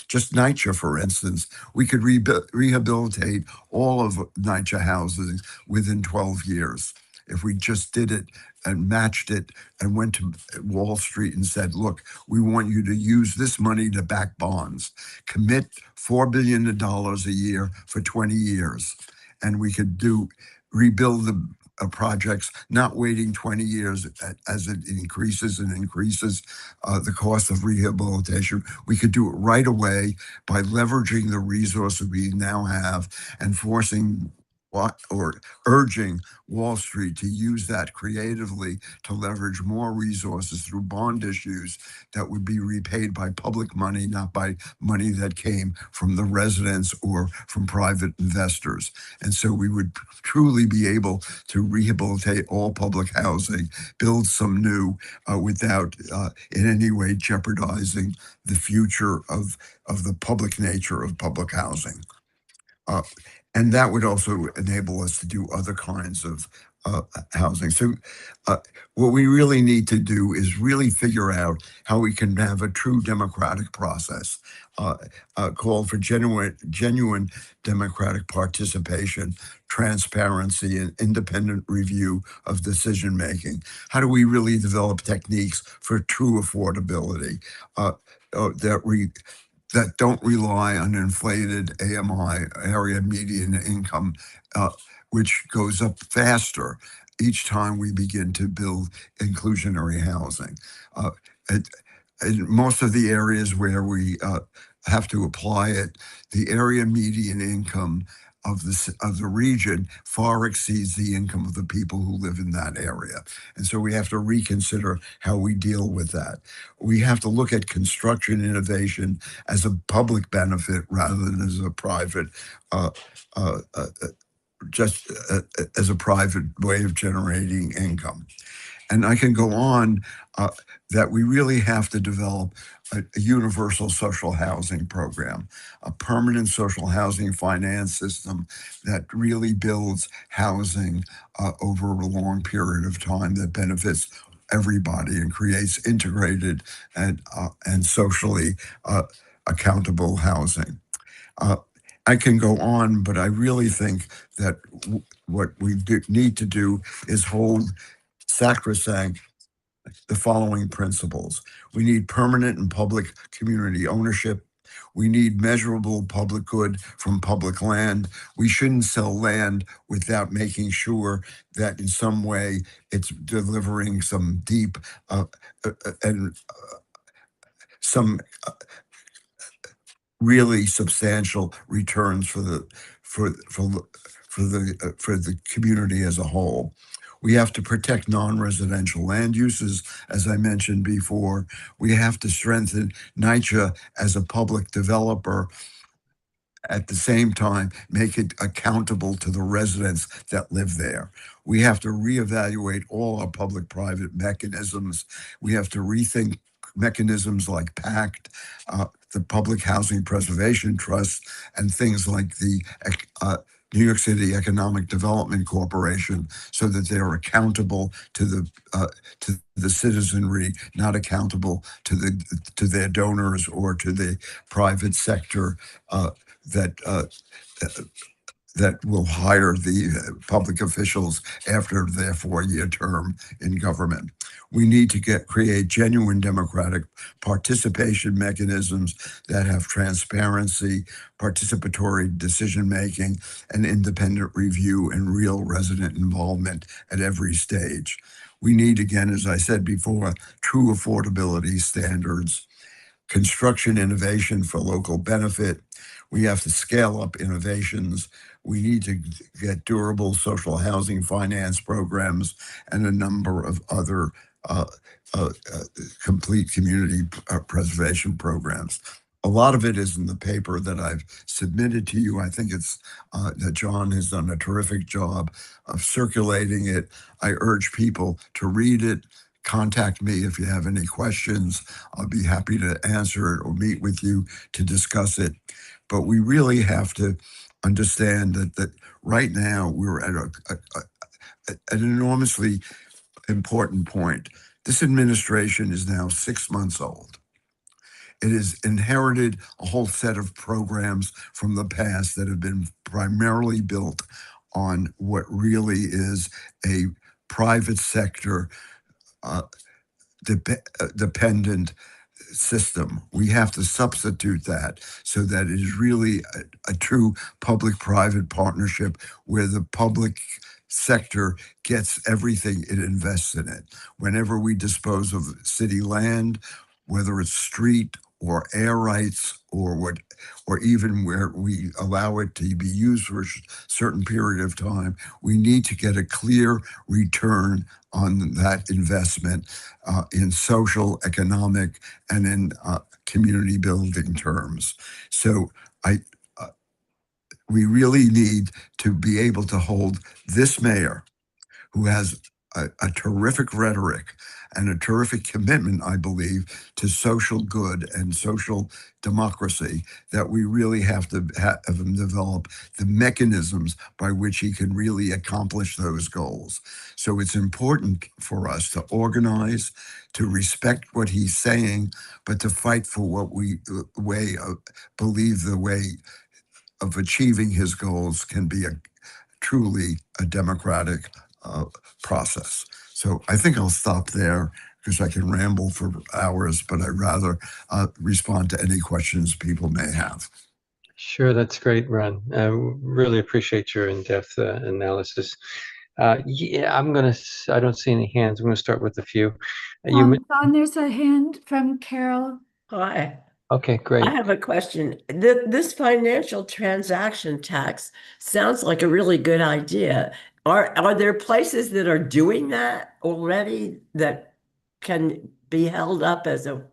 just NYCHA, for instance, we could rehabilitate all of NYCHA houses within 12 years. If we just did it and matched it and went to Wall Street and said, look, we want you to use this money to back bonds, commit $4 billion a year for 20 years. And we could rebuild the projects, not waiting 20 years as it increases and increases the cost of rehabilitation. We could do it right away by leveraging the resources we now have and urging Wall Street to use that creatively to leverage more resources through bond issues that would be repaid by public money, not by money that came from the residents or from private investors. And so we would truly be able to rehabilitate all public housing, build some new without in any way jeopardizing the future of the public nature of public housing. And that would also enable us to do other kinds of housing. So what we really need to do is really figure out how we can have a true democratic process, call for genuine democratic participation, transparency, and independent review of decision making. How do we really develop techniques for true affordability that don't rely on inflated AMI, area median income, which goes up faster each time we begin to build inclusionary housing. In most of the areas where we have to apply it, the area median income of the region far exceeds the income of the people who live in that area. And so we have to reconsider how we deal with that. We have to look at construction innovation as a public benefit rather than as a private, as a private way of generating income. And I can go on that we really have to develop a universal social housing program, a permanent social housing finance system that really builds housing over a long period of time that benefits everybody and creates integrated and socially accountable housing. I can go on, but I really think that what we need to do is hold sacrosanct the following principles. We need permanent and public community ownership. We need measurable public good from public land. We shouldn't sell land without making sure that in some way it's delivering some deep and some really substantial returns for the community as a whole. We have to protect non-residential land uses, as I mentioned before. We have to strengthen NYCHA as a public developer. At the same time, make it accountable to the residents that live there. We have to reevaluate all our public-private mechanisms. We have to rethink mechanisms like PACT, the Public Housing Preservation Trust, and things like the New York City Economic Development Corporation, so that they are accountable to the citizenry, not accountable to their donors or to the private sector that that will hire the public officials after their 4-year term in government. We need to create genuine democratic participation mechanisms that have transparency, participatory decision-making, and independent review and real resident involvement at every stage. We need, again, as I said before, true affordability standards, construction innovation for local benefit. We have to scale up innovations. We need to get durable social housing finance programs and a number of other complete community preservation programs. A lot of it is in the paper that I've submitted to you. I think it's that John has done a terrific job of circulating it. I urge people to read it. Contact me if you have any questions. I'll be happy to answer it or meet with you to discuss it. But we really have to understand that right now we're at an enormously important point. This administration is now 6 months old. It has inherited a whole set of programs from the past that have been primarily built on what really is a private sector dependent system. We have to substitute that so that it is really a true public-private partnership where the public sector gets everything it invests in it. Whenever we dispose of city land, whether it's street or air rights or even where we allow it to be used for a certain period of time, we need to get a clear return on that investment in social, economic, and in community building terms. So we really need to be able to hold this mayor, who has a terrific rhetoric and a terrific commitment, I believe, to social good and social democracy, that we really have to have him develop the mechanisms by which he can really accomplish those goals. So it's important for us to organize, to respect what he's saying, but to fight for what we believe the way of achieving his goals can be truly a democratic process. So I think I'll stop there because I can ramble for hours, but I'd rather respond to any questions people may have. Sure, that's great, Ron. I really appreciate your in-depth analysis. Yeah, I don't see any hands. I'm gonna start with a few. Don, there's a hand from Carol. Hi. Okay, great. I have a question. This financial transaction tax sounds like a really good idea. Are there places that are doing that already that can be held up as an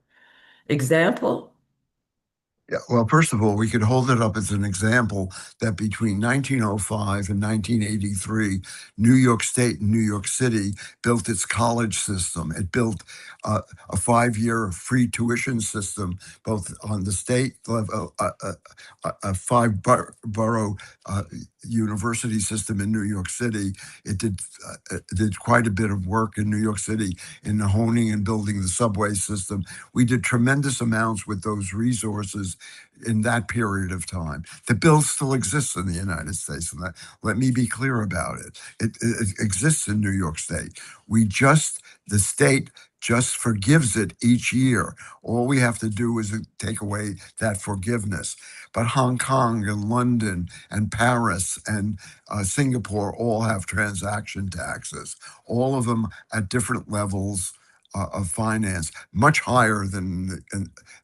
example? Yeah, well, first of all, we could hold it up as an example that between 1905 and 1983, New York State and New York City built its college system. It built a 5-year free tuition system, both on the state level, a 5-borough university system in New York City. It did quite a bit of work in New York City in honing and building the subway system. We did tremendous amounts with those resources in that period of time. The bill still exists in the United States, and let me be clear about it. It exists in New York State. The state just forgives it each year. All we have to do is take away that forgiveness. But Hong Kong and London and Paris and Singapore all have transaction taxes, all of them at different levels of finance, much higher than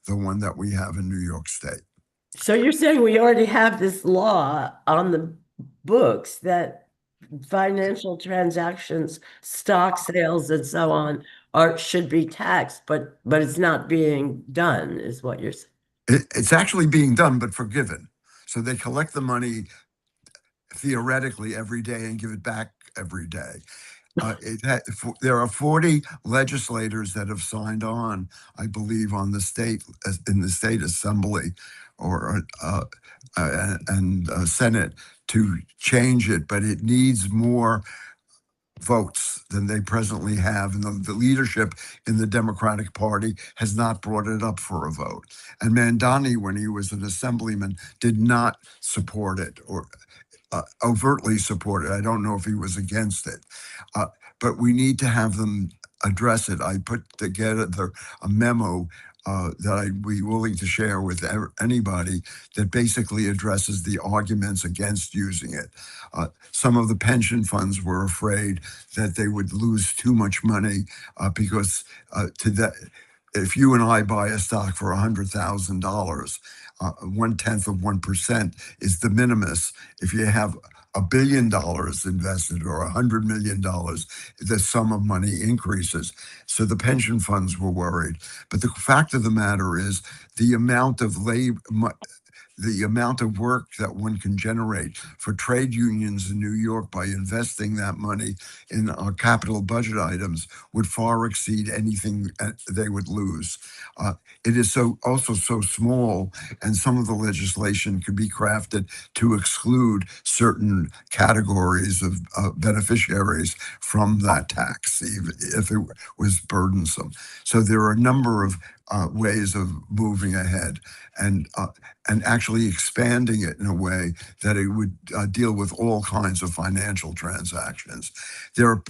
the one that we have in New York State. So you're saying we already have this law on the books that financial transactions, stock sales, and so on should be taxed, but it's not being done, is what you're saying. It's actually being done, but forgiven. So they collect the money theoretically every day and give it back every day. There are 40 legislators that have signed on, I believe, in the state assembly and Senate to change it, but it needs more votes than they presently have. And the leadership in the Democratic Party has not brought it up for a vote. And Mandani, when he was an assemblyman, did not support it or overtly support it. I don't know if he was against it. But we need to have them address it. I put together a memo that I'd be willing to share with anybody that basically addresses the arguments against using it. Some of the pension funds were afraid that they would lose too much money because if you and I buy a stock for $100,000, 1/10 of 1% is de minimis. If you have $1 billion invested or $100 million, the sum of money increases. So the pension funds were worried. But the fact of the matter is the amount of the amount of work that one can generate for trade unions in New York by investing that money in our capital budget items would far exceed anything they would lose. It is also so small, and some of the legislation could be crafted to exclude certain categories of beneficiaries from that tax, even if it was burdensome. So there are a number of ways of moving ahead and actually expanding it in a way that it would deal with all kinds of financial transactions. There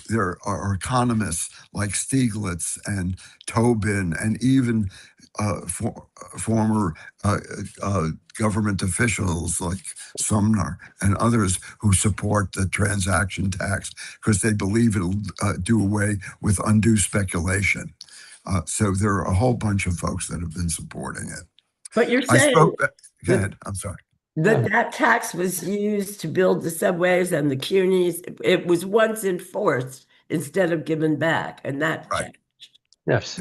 are economists like Stiglitz and Tobin and even former government officials like Sumner and others who support the transaction tax because they believe it'll do away with undue speculation. So there are a whole bunch of folks that have been supporting it. But you're saying Go ahead. I'm sorry. That tax was used to build the subways and the CUNYs. It was once enforced instead of given back, and that changed. Yes.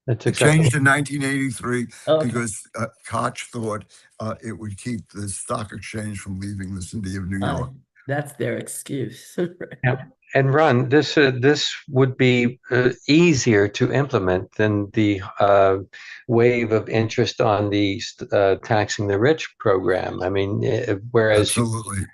That's It exactly. changed in 1983 Okay. because Koch thought it would keep the stock exchange from leaving the city of New York. That's their excuse. Yeah. And Ron, this would be easier to implement than the wave of interest on the taxing the rich program. I mean, whereas Absolutely.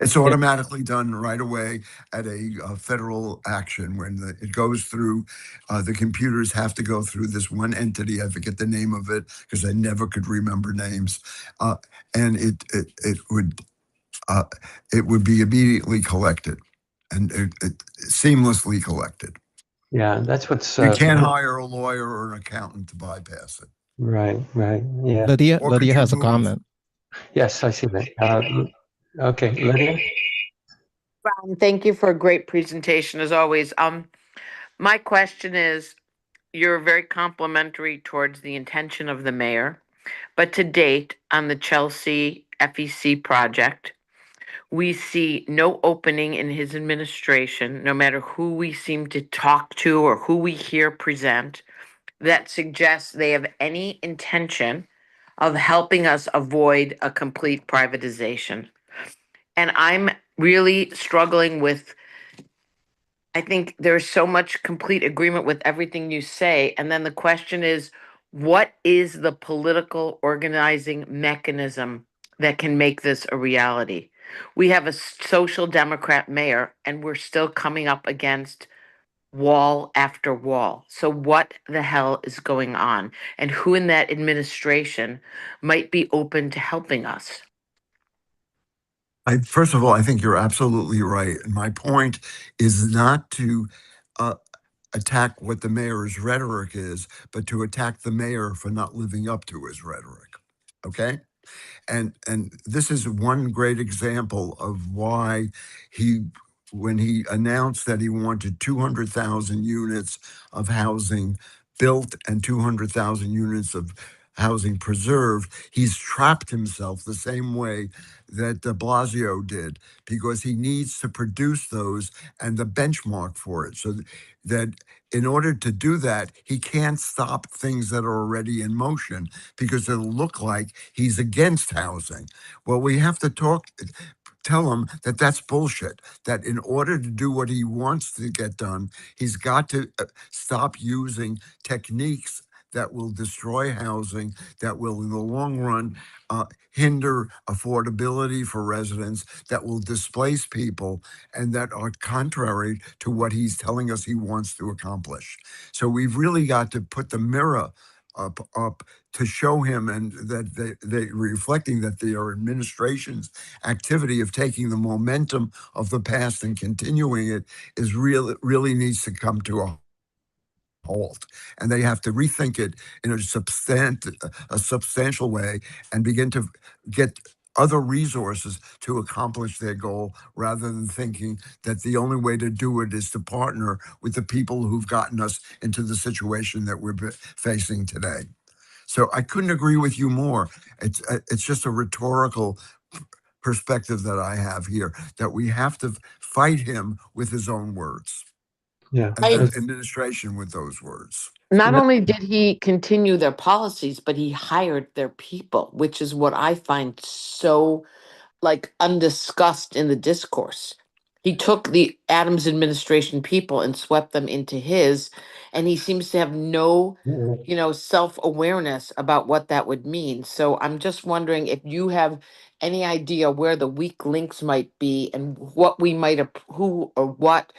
It's automatically done right away at a federal action when it goes through. The computers have to go through this one entity. I forget the name of it because I never could remember names, and it would be immediately collected and it seamlessly collected. Yeah, that's what's You can't hire a lawyer or an accountant to bypass it. Right. Yeah. Lydia has a comment. Yes, I see that. Okay, Lydia. Ron, thank you for a great presentation as always. My question is, you're very complimentary towards the intention of the mayor, but to date on the Chelsea FEC project, we see no opening in his administration, no matter who we seem to talk to or who we hear present, that suggests they have any intention of helping us avoid a complete privatization. And I'm really struggling with, I think there's so much complete agreement with everything you say. And then the question is, what is the political organizing mechanism that can make this a reality? We have a social democrat mayor, and we're still coming up against wall after wall. So what the hell is going on? And who in that administration might be open to helping us? First of all, I think you're absolutely right. And my point is not to attack what the mayor's rhetoric is, but to attack the mayor for not living up to his rhetoric. Okay? And this is one great example of why when he announced that he wanted 200,000 units of housing built and 200,000 units of housing preserved, he's trapped himself the same way that de Blasio did, because he needs to produce those and the benchmark for it. So that in order to do that, he can't stop things that are already in motion because it'll look like he's against housing. Well, we have to tell him that that's bullshit, that in order to do what he wants to get done, he's got to stop using techniques that will destroy housing, that will in the long run hinder affordability for residents, that will displace people, and that are contrary to what he's telling us he wants to accomplish. So we've really got to put the mirror up to show him, and that they reflecting that their administration's activity of taking the momentum of the past and continuing it is really needs to come to a halt, and they have to rethink it in a substantial way and begin to get other resources to accomplish their goal, rather than thinking that the only way to do it is to partner with the people who've gotten us into the situation that we're facing today. So I couldn't agree with you more. It's just a rhetorical perspective that I have here, that we have to fight him with his own words. Yeah. And the administration with those words. Not only did he continue their policies, but he hired their people, which is what I find so undiscussed in the discourse. He took the Adams administration people and swept them into his, and he seems to have no, self-awareness about what that would mean. So I'm just wondering if you have any idea where the weak links might be and what we might, who or what,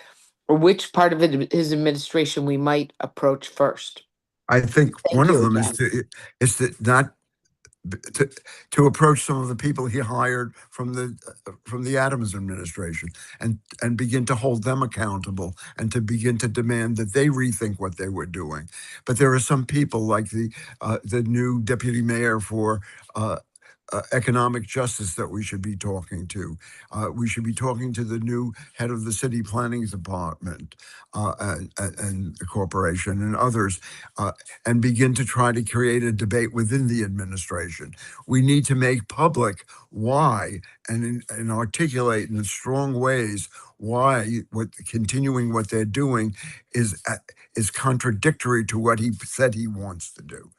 or which part of his administration we might approach first. I think Thank one of you them again. is to not to approach some of the people he hired from the Adams administration and begin to hold them accountable, and to begin to demand that they rethink what they were doing. But there are some people like the new deputy mayor for economic justice that we should be talking to. We should be talking to the new head of the city planning department and the corporation and others, and begin to try to create a debate within the administration. We need to make public why, and articulate in strong ways why continuing what they're doing is contradictory to what he said he wants to do.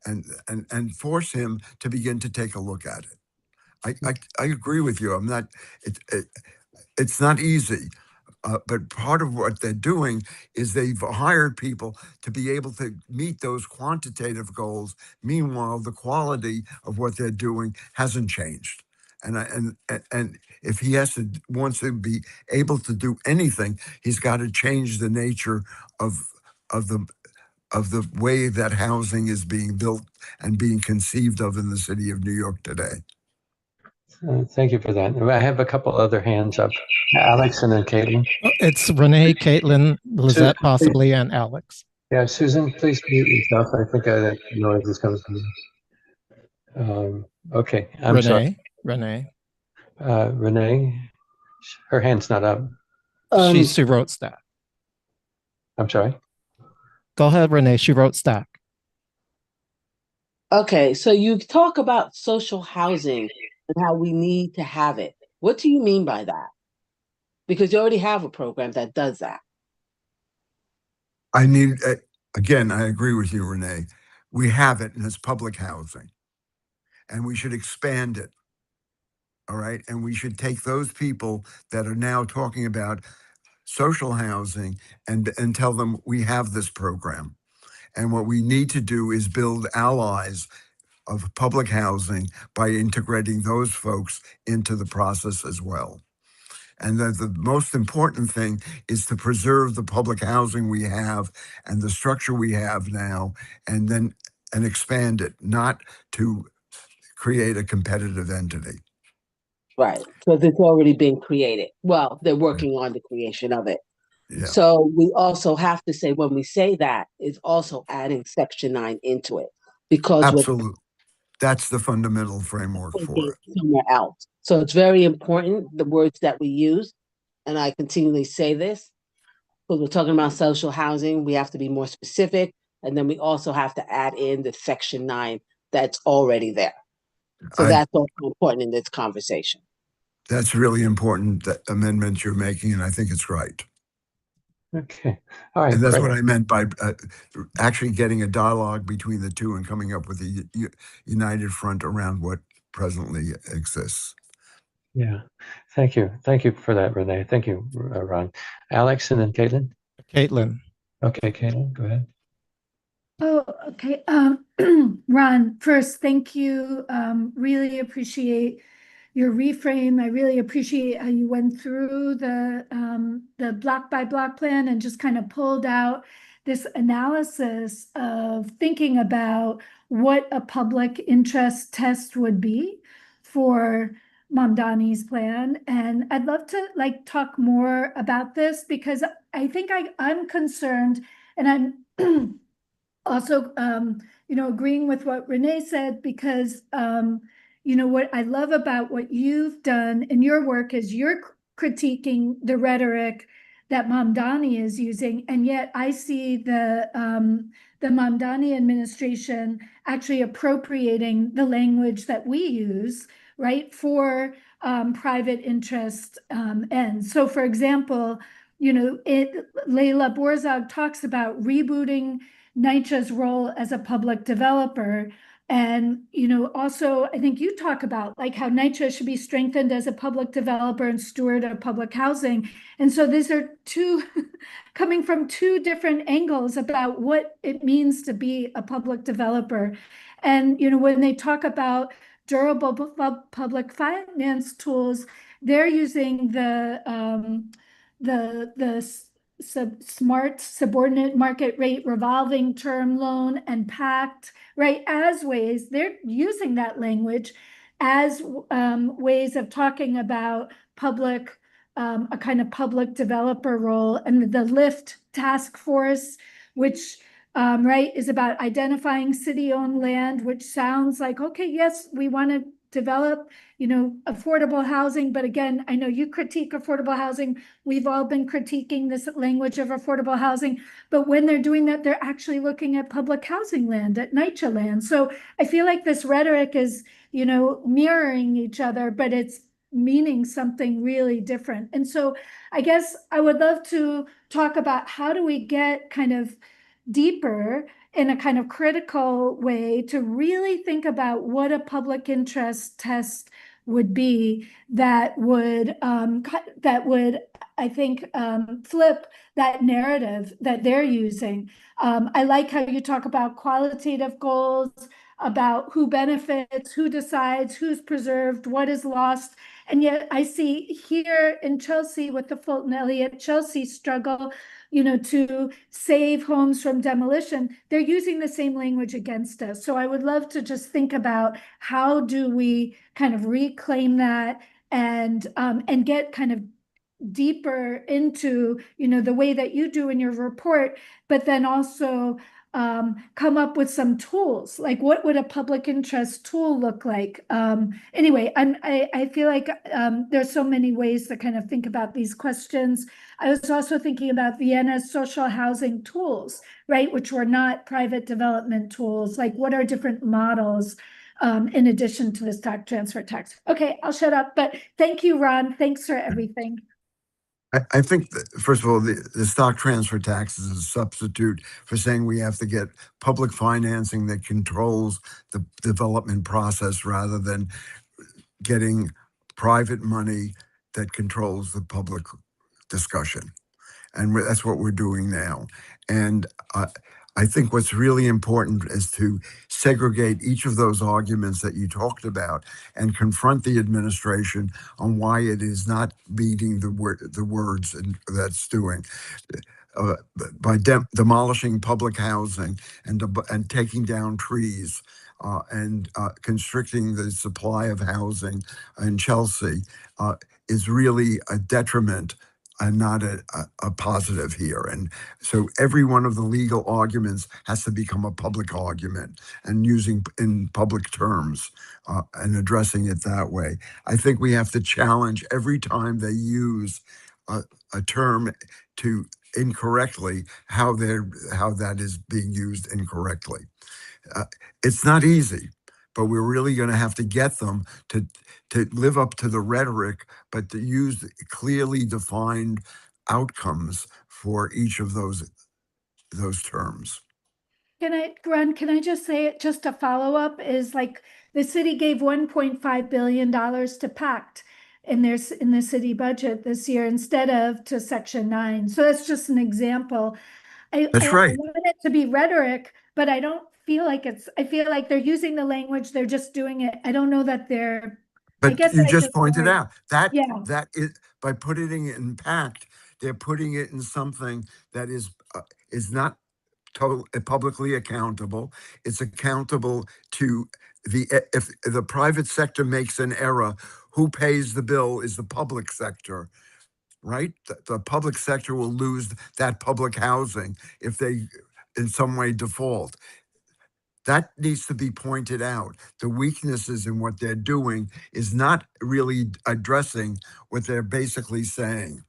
And force him to begin to take a look at it. I agree with you. It's not easy, but part of what they're doing is they've hired people to be able to meet those quantitative goals. Meanwhile, the quality of what they're doing hasn't changed. And if he wants to be able to do anything, he's got to change the nature of the way that housing is being built and being conceived of in the city of New York today. Thank you for that. I have a couple other hands up. Alex and then Caitlin. It's Renee, Caitlin, Lizette possibly, and Alex. Yeah, Susan, please mute yourself. I think that noise is coming from you. Okay, I'm sorry. Renee. Renee, her hand's not up. She wrote stack. I'm sorry. Go ahead, Renee. She wrote stack. Okay, so you talk about social housing and how we need to have it. What do you mean by that? Because you already have a program that does that. Again, I agree with you, Renee. We have it, and it's public housing, and we should expand it. All right, and we should take those people that are now talking about social housing and tell them we have this program. And what we need to do is build allies of public housing by integrating those folks into the process as well. And that the most important thing is to preserve the public housing we have and the structure we have now, and expand it, not to create a competitive entity. Right, because it's already been created. Well, they're working on the creation of it. Yeah. So we also have to say, when we say that, it's also adding Section 9 into it, because absolutely, that's the fundamental framework for it. Somewhere else. So it's very important, the words that we use, and I continually say this, because we're talking about social housing, we have to be more specific, and then we also have to add in the Section 9 that's already there. So that's also important in this conversation. That's really important, that amendment you're making, and I think it's right. Okay. All right. And that's what I meant by actually getting a dialogue between the two and coming up with a united front around what presently exists. Yeah. Thank you. Thank you for that, Renee. Thank you, Ron. Alex and then Caitlin. Caitlin. Okay, Caitlin, go ahead. Oh, okay. Ron, first, thank you. Really appreciate your reframe. I really appreciate how you went through the block by block plan and just kind of pulled out this analysis of thinking about what a public interest test would be for Mamdani's plan. And I'd love to talk more about this because I think I'm concerned, and I'm also, agreeing with what Renee said, because, what I love about what you've done in your work is you're critiquing the rhetoric that Mamdani is using. And yet I see the Mamdani administration actually appropriating the language that we use, right, for private interest ends. So for example, Leila Borzag talks about rebooting NYCHA's role as a public developer. And, also, I think you talk about how NYCHA should be strengthened as a public developer and steward of public housing. And so these are two coming from two different angles about what it means to be a public developer. And, when they talk about durable public finance tools, they're using the smart subordinate market rate revolving term loan and pact, right, as ways. They're using that language as ways of talking about public, a kind of public developer role. And the LIFT task force, which right, is about identifying city-owned land, which sounds like, okay, yes, we want to develop, affordable housing. But again, I know you critique affordable housing. We've all been critiquing this language of affordable housing. But when they're doing that, they're actually looking at public housing land, at NYCHA land. So I feel like this rhetoric is, mirroring each other, but it's meaning something really different. And so I guess I would love to talk about how do we get kind of deeper in a kind of critical way to really think about what a public interest test would be that would I think flip that narrative that they're using. I like how you talk about qualitative goals, about who benefits, who decides, who's preserved, what is lost. And yet I see here in Chelsea with the Fulton Elliott Chelsea struggle, to save homes from demolition, they're using the same language against us. So I would love to just think about how do we kind of reclaim that and get kind of deeper into, the way that you do in your report, but then also come up with some tools. Like what would a public interest tool look like? Anyway, I feel like there's so many ways to kind of think about these questions. I was also thinking about Vienna's social housing tools, right? Which were not private development tools. Like what are different models in addition to the stock transfer tax? Okay, I'll shut up, but thank you, Ron. Thanks for everything. I think, that, first of all, the stock transfer tax is a substitute for saying we have to get public financing that controls the development process rather than getting private money that controls the public discussion. And that's what we're doing now. And I think what's really important is to segregate each of those arguments that you talked about and confront the administration on why it is not meeting the words that's doing. By demolishing public housing and taking down trees and constricting the supply of housing in Chelsea is really a detriment and not a positive here. And so every one of the legal arguments has to become a public argument and using in public terms and addressing it that way. I think we have to challenge every time they use a term to incorrectly how that is being used incorrectly. It's not easy, but we're really going to have to get them to live up to the rhetoric, but to use clearly defined outcomes for each of those terms. Ron, can I just say it, just a follow up is like the city gave $1.5 billion to PACT in the city budget this year instead of to Section 9. So that's just an example. That's right. I want it to be rhetoric, but I don't feel like I feel like they're using the language, they're just doing it. I don't know that I But guess you I just just pointed worry. out that Yeah. that is, by putting it in pact, they're putting it in something that is not publicly accountable. It's accountable to if the private sector makes an error, who pays the bill is the public sector, right? The public sector will lose that public housing if they in some way default. That needs to be pointed out. The weaknesses in what they're doing is not really addressing what they're basically saying.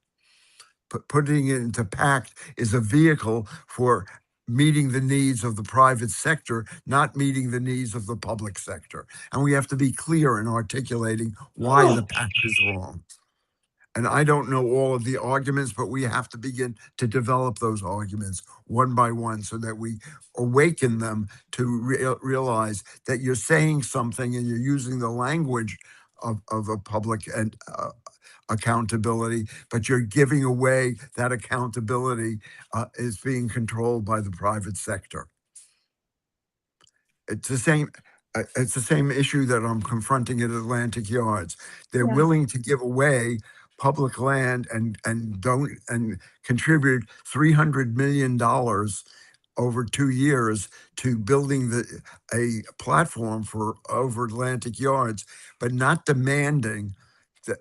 Putting it into pact is a vehicle for meeting the needs of the private sector, not meeting the needs of the public sector. And we have to be clear in articulating why the pact is wrong. And I don't know all of the arguments, but we have to begin to develop those arguments one by one so that we awaken them to realize that you're saying something and you're using the language of a public and accountability, but you're giving away that accountability is being controlled by the private sector. It's the same. It's the same issue that I'm confronting at Atlantic Yards. They're Yeah. willing to give away public land and contribute $300 million over 2 years to building a platform for over Atlantic Yards, but not demanding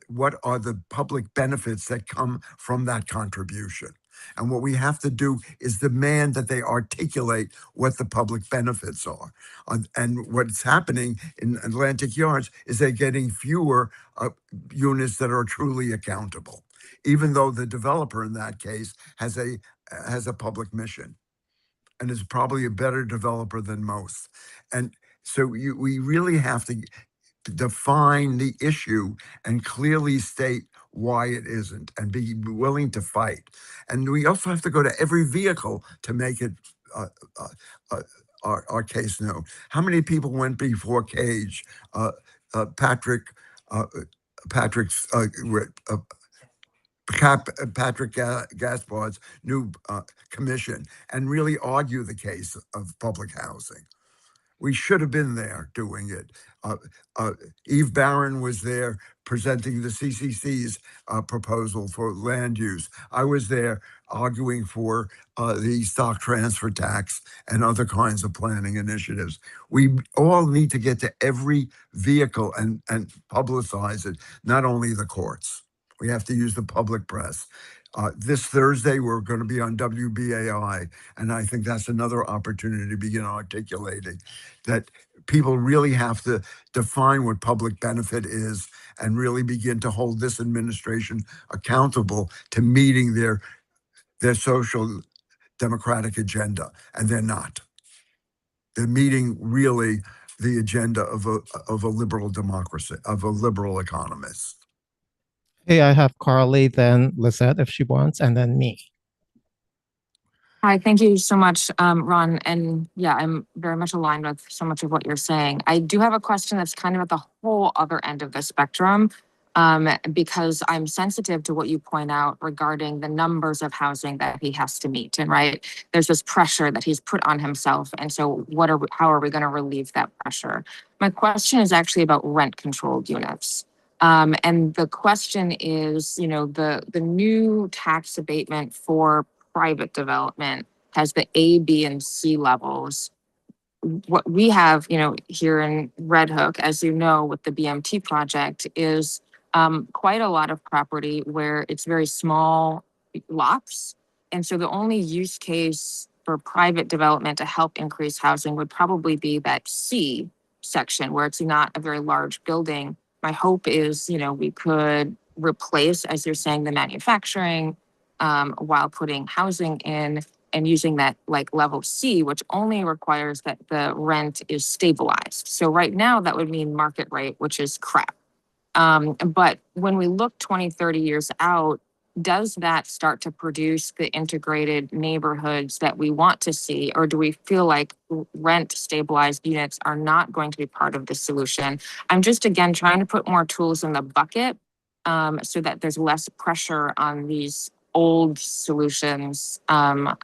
what are the public benefits that come from that contribution. And what we have to do is demand that they articulate what the public benefits are. And what's happening in Atlantic Yards is they're getting fewer units that are truly accountable, even though the developer in that case has a public mission and is probably a better developer than most. And so we really have to define the issue and clearly state why it isn't and be willing to fight. And we also have to go to every vehicle to make it our case known. How many people went before Cage, Patrick Gaspard's new commission, and really argue the case of public housing? We should have been there doing it. Eve Barron was there presenting the CCC's proposal for land use. I was there arguing for the stock transfer tax and other kinds of planning initiatives. We all need to get to every vehicle and publicize it, not only the courts. We have to use the public press. This Thursday, we're going to be on WBAI, and I think that's another opportunity to begin articulating that people really have to define what public benefit is and really begin to hold this administration accountable to meeting their social democratic agenda, and they're not. They're meeting really the agenda of a liberal democracy, of a liberal economist. Hey, I have Carly, then Lizette if she wants, and then me. Hi, thank you so much, Ron. And yeah, I'm very much aligned with so much of what you're saying. I do have a question that's kind of at the whole other end of the spectrum, because I'm sensitive to what you point out regarding the numbers of housing that he has to meet. And right, there's this pressure that he's put on himself. And so how are we going to relieve that pressure? My question is actually about rent controlled units. And the question is, the new tax abatement for private development has the A, B, and C levels. What we have, here in Red Hook, as you know, with the BMT project is quite a lot of property where it's very small lots. And so the only use case for private development to help increase housing would probably be that C section where it's not a very large building. My hope is, we could replace, as you're saying, the manufacturing while putting housing in and using that like level C, which only requires that the rent is stabilized. So right now that would mean market rate, which is crap. But when we look 20, 30 years out, does that start to produce the integrated neighborhoods that we want to see? Or do we feel like rent stabilized units are not going to be part of the solution? I'm just, again, trying to put more tools in the bucket so that there's less pressure on these old solutions on,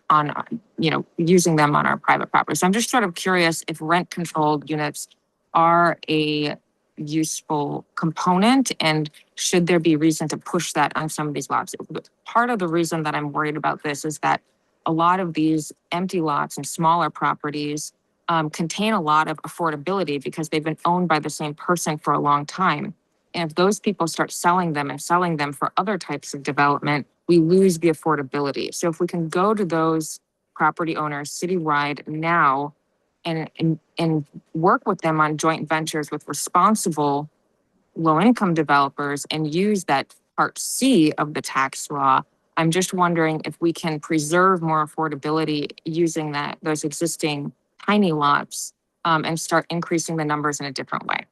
using them on our private property. So I'm just sort of curious if rent controlled units are a useful component, and should there be reason to push that on some of these lots? Part of the reason that I'm worried about this is that a lot of these empty lots and smaller properties contain a lot of affordability because they've been owned by the same person for a long time. And if those people start selling them and selling them for other types of development, we lose the affordability. So if we can go to those property owners citywide now and work with them on joint ventures with responsible low-income developers and use that Part C of the tax law, I'm just wondering if we can preserve more affordability using those existing tiny lots and start increasing the numbers in a different way.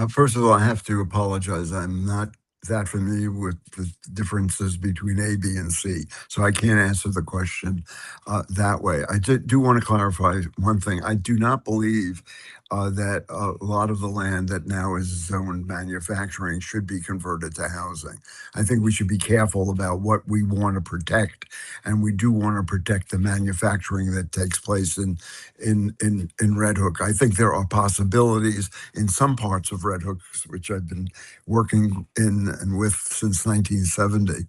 First of all, I have to apologize. I'm not that familiar with the differences between A, B, and C, so I can't answer the question that way. I do want to clarify one thing. I do not believe that a lot of the land that now is zoned manufacturing should be converted to housing. I think we should be careful about what we want to protect, and we do want to protect the manufacturing that takes place in Red Hook. I think there are possibilities in some parts of Red Hook, which I've been working in and with since 1970,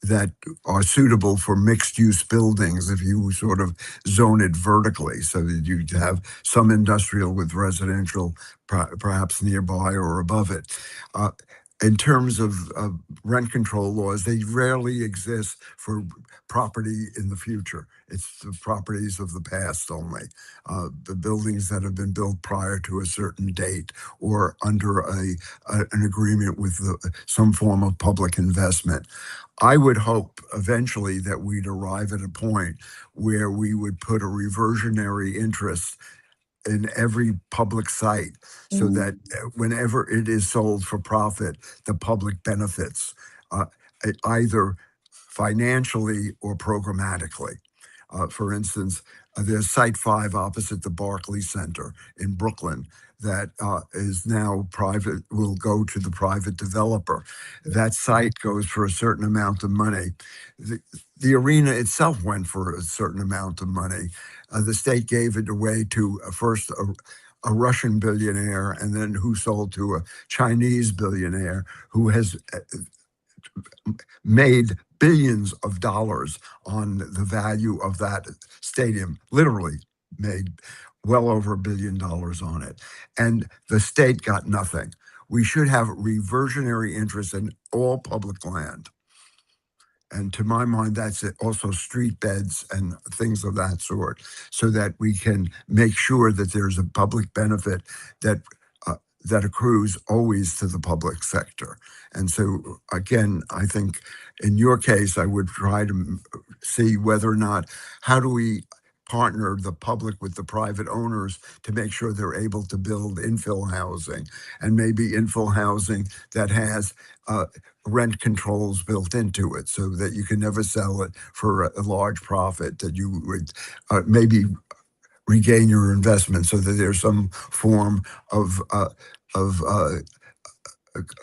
that are suitable for mixed-use buildings if you sort of zone it vertically, so that you have some industrial with residential perhaps nearby or above it. In terms of rent control laws, they rarely exist for property in the future. It's the properties of the past only. The buildings that have been built prior to a certain date or under an agreement with some form of public investment. I would hope eventually that we'd arrive at a point where we would put a reversionary interest in every public site so that whenever it is sold for profit, the public benefits either financially or programmatically. For instance, there's Site 5 opposite the Barclays Center in Brooklyn that is now private, will go to the private developer. That site goes for a certain amount of money. The arena itself went for a certain amount of money. The state gave it away to first a Russian billionaire, and then who sold to a Chinese billionaire who has made billions of dollars on the value of that stadium, literally made well over $1 billion on it. And the state got nothing. We should have reversionary interest in all public land. And to my mind, that's it. Also street beds and things of that sort, so that we can make sure that there's a public benefit that that accrues always to the public sector. And so, again, I think in your case, I would try to see whether or not, how do we partner the public with the private owners to make sure they're able to build infill housing, and maybe infill housing that has rent controls built into it, so that you can never sell it for a large profit, that you would maybe regain your investment, so that there's some form of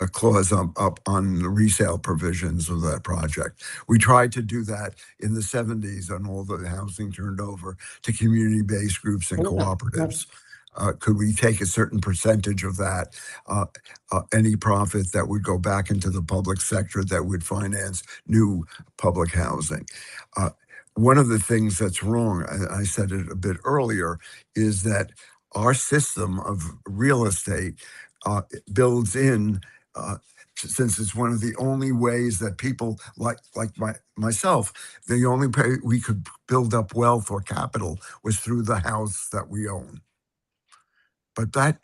a clause up on the resale provisions of that project. We tried to do that in the 70s, and all the housing turned over to community-based groups and cooperatives. Could we take a certain percentage of that, any profit that would go back into the public sector that would finance new public housing? One of the things that's wrong, I said it a bit earlier, is that our system of real estate builds in, since it's one of the only ways that people like myself, the only way we could build up wealth or capital was through the house that we own. But that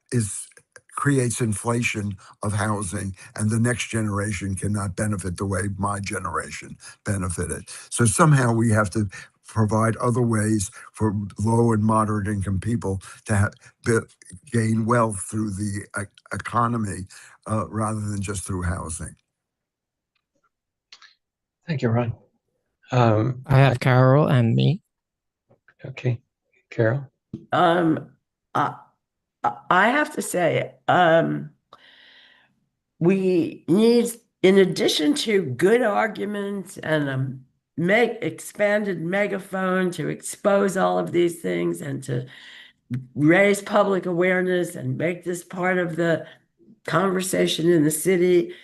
creates inflation of housing, and the next generation cannot benefit the way my generation benefited. So somehow we have to provide other ways for low and moderate income people to gain wealth through the economy rather than just through housing. Thank you, Ron. I have Carol and me. Okay, Carol. I have to say, we need in addition to good arguments and a expanded megaphone to expose all of these things and to raise public awareness and make this part of the conversation in the city,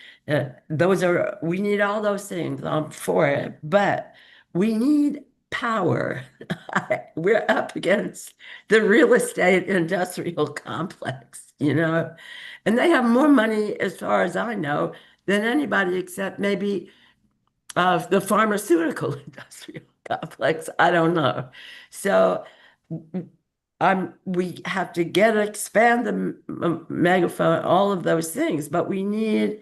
we need all those things. I'm for it, but we need power. We're up against the real estate industrial complex, and they have more money, as far as I know, than anybody except maybe the pharmaceutical industrial complex. I don't know. So we have to expand the megaphone, all of those things, but we need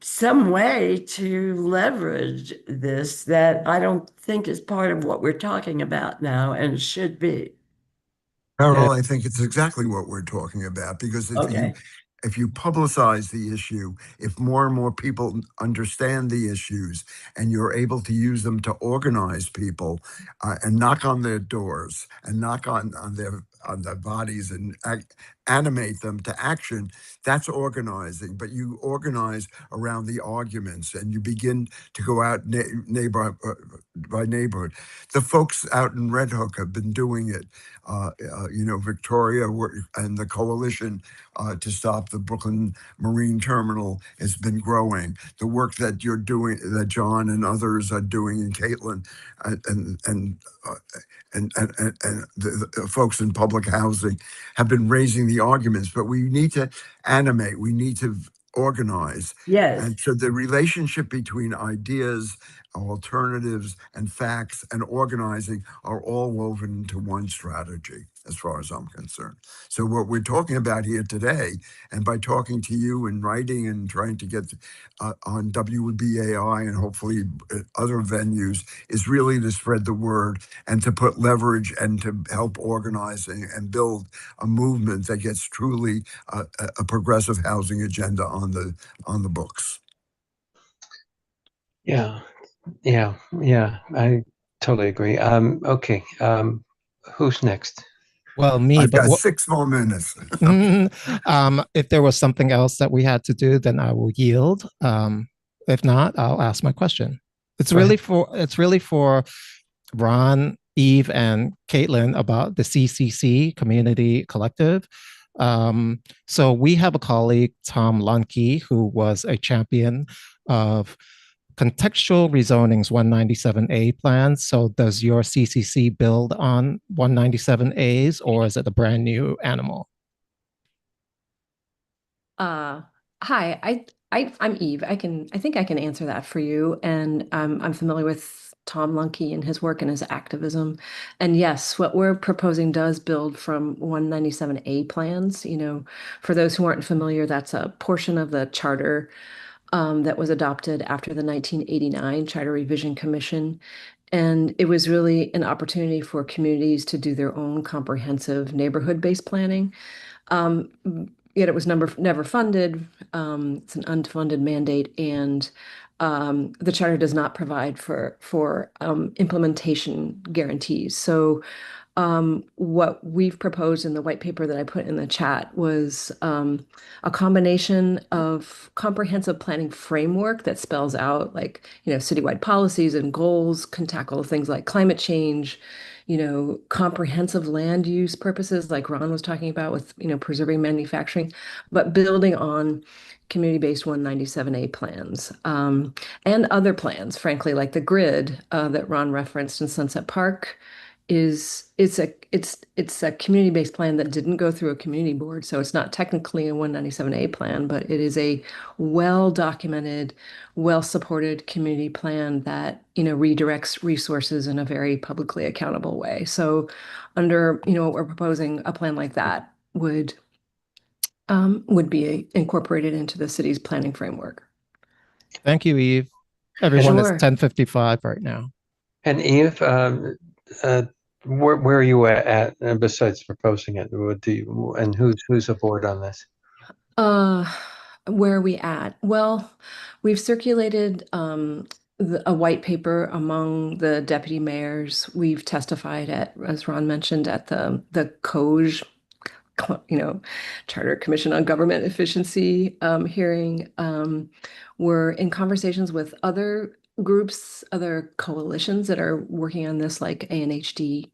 some way to leverage this that I don't think is part of what we're talking about now and should be. Carol, I think it's exactly what we're talking about, because Okay. if you publicize the issue, if more and more people understand the issues, and you're able to use them to organize people and knock on their doors and knock on their bodies and animate them to action, that's organizing. But you organize around the arguments, and you begin to go out neighborhood by neighborhood. The folks out in Red Hook have been doing it. Victoria and the coalition to stop the Brooklyn Marine Terminal has been growing. The work that you're doing, that John and others are doing, and Caitlin and the folks in public housing have been raising the arguments. But we need to animate. We need to organize. Yes. And so the relationship between ideas, alternatives, and facts and organizing are all woven into one strategy, as far as I'm concerned. So what we're talking about here today, and by talking to you and writing and trying to get on WBAI and hopefully other venues, is really to spread the word and to put leverage and to help organizing and build a movement that gets truly a progressive housing agenda on the books. Yeah, I totally agree. Okay, who's next? Well, me, I've but got 6 more minutes. If there was something else that we had to do, then I will yield. If not, I'll ask my question. It's really for Ron, Eve, and Caitlin about the CCC Community Collective. So we have a colleague, Tom Lunke, who was a champion of contextual rezoning's 197A plans. So does your CCC build on 197As, or is it a brand new animal? Hi, I'm Eve. I think I can answer that for you. And I'm familiar with Tom Lunke and his work and his activism. And yes, what we're proposing does build from 197A plans. For those who aren't familiar, that's a portion of the charter that was adopted after the 1989 Charter Revision Commission. And it was really an opportunity for communities to do their own comprehensive neighborhood-based planning. Yet it was never funded. It's an unfunded mandate, and the charter does not provide for implementation guarantees. So what we've proposed in the white paper that I put in the chat was a combination of comprehensive planning framework that spells out citywide policies and goals, can tackle things like climate change, comprehensive land use purposes like Ron was talking about with, preserving manufacturing, but building on community-based 197A plans and other plans, frankly, like the grid that Ron referenced in Sunset Park. It's a community-based plan that didn't go through a community board, so it's not technically a 197A plan, but it is a well-documented, well-supported community plan that redirects resources in a very publicly accountable way. So under what we're proposing, a plan like that would be incorporated into the city's planning framework. Thank you, Eve. Everyone is Sure. 10:55 right now. And Eve, where are you at besides proposing it? And who's aboard on this? Where are we at? Well, we've circulated a white paper among the deputy mayors. We've testified at, as Ron mentioned, at the COJ Charter Commission on Government Efficiency hearing. We're in conversations with other groups, other coalitions that are working on this, like ANHD.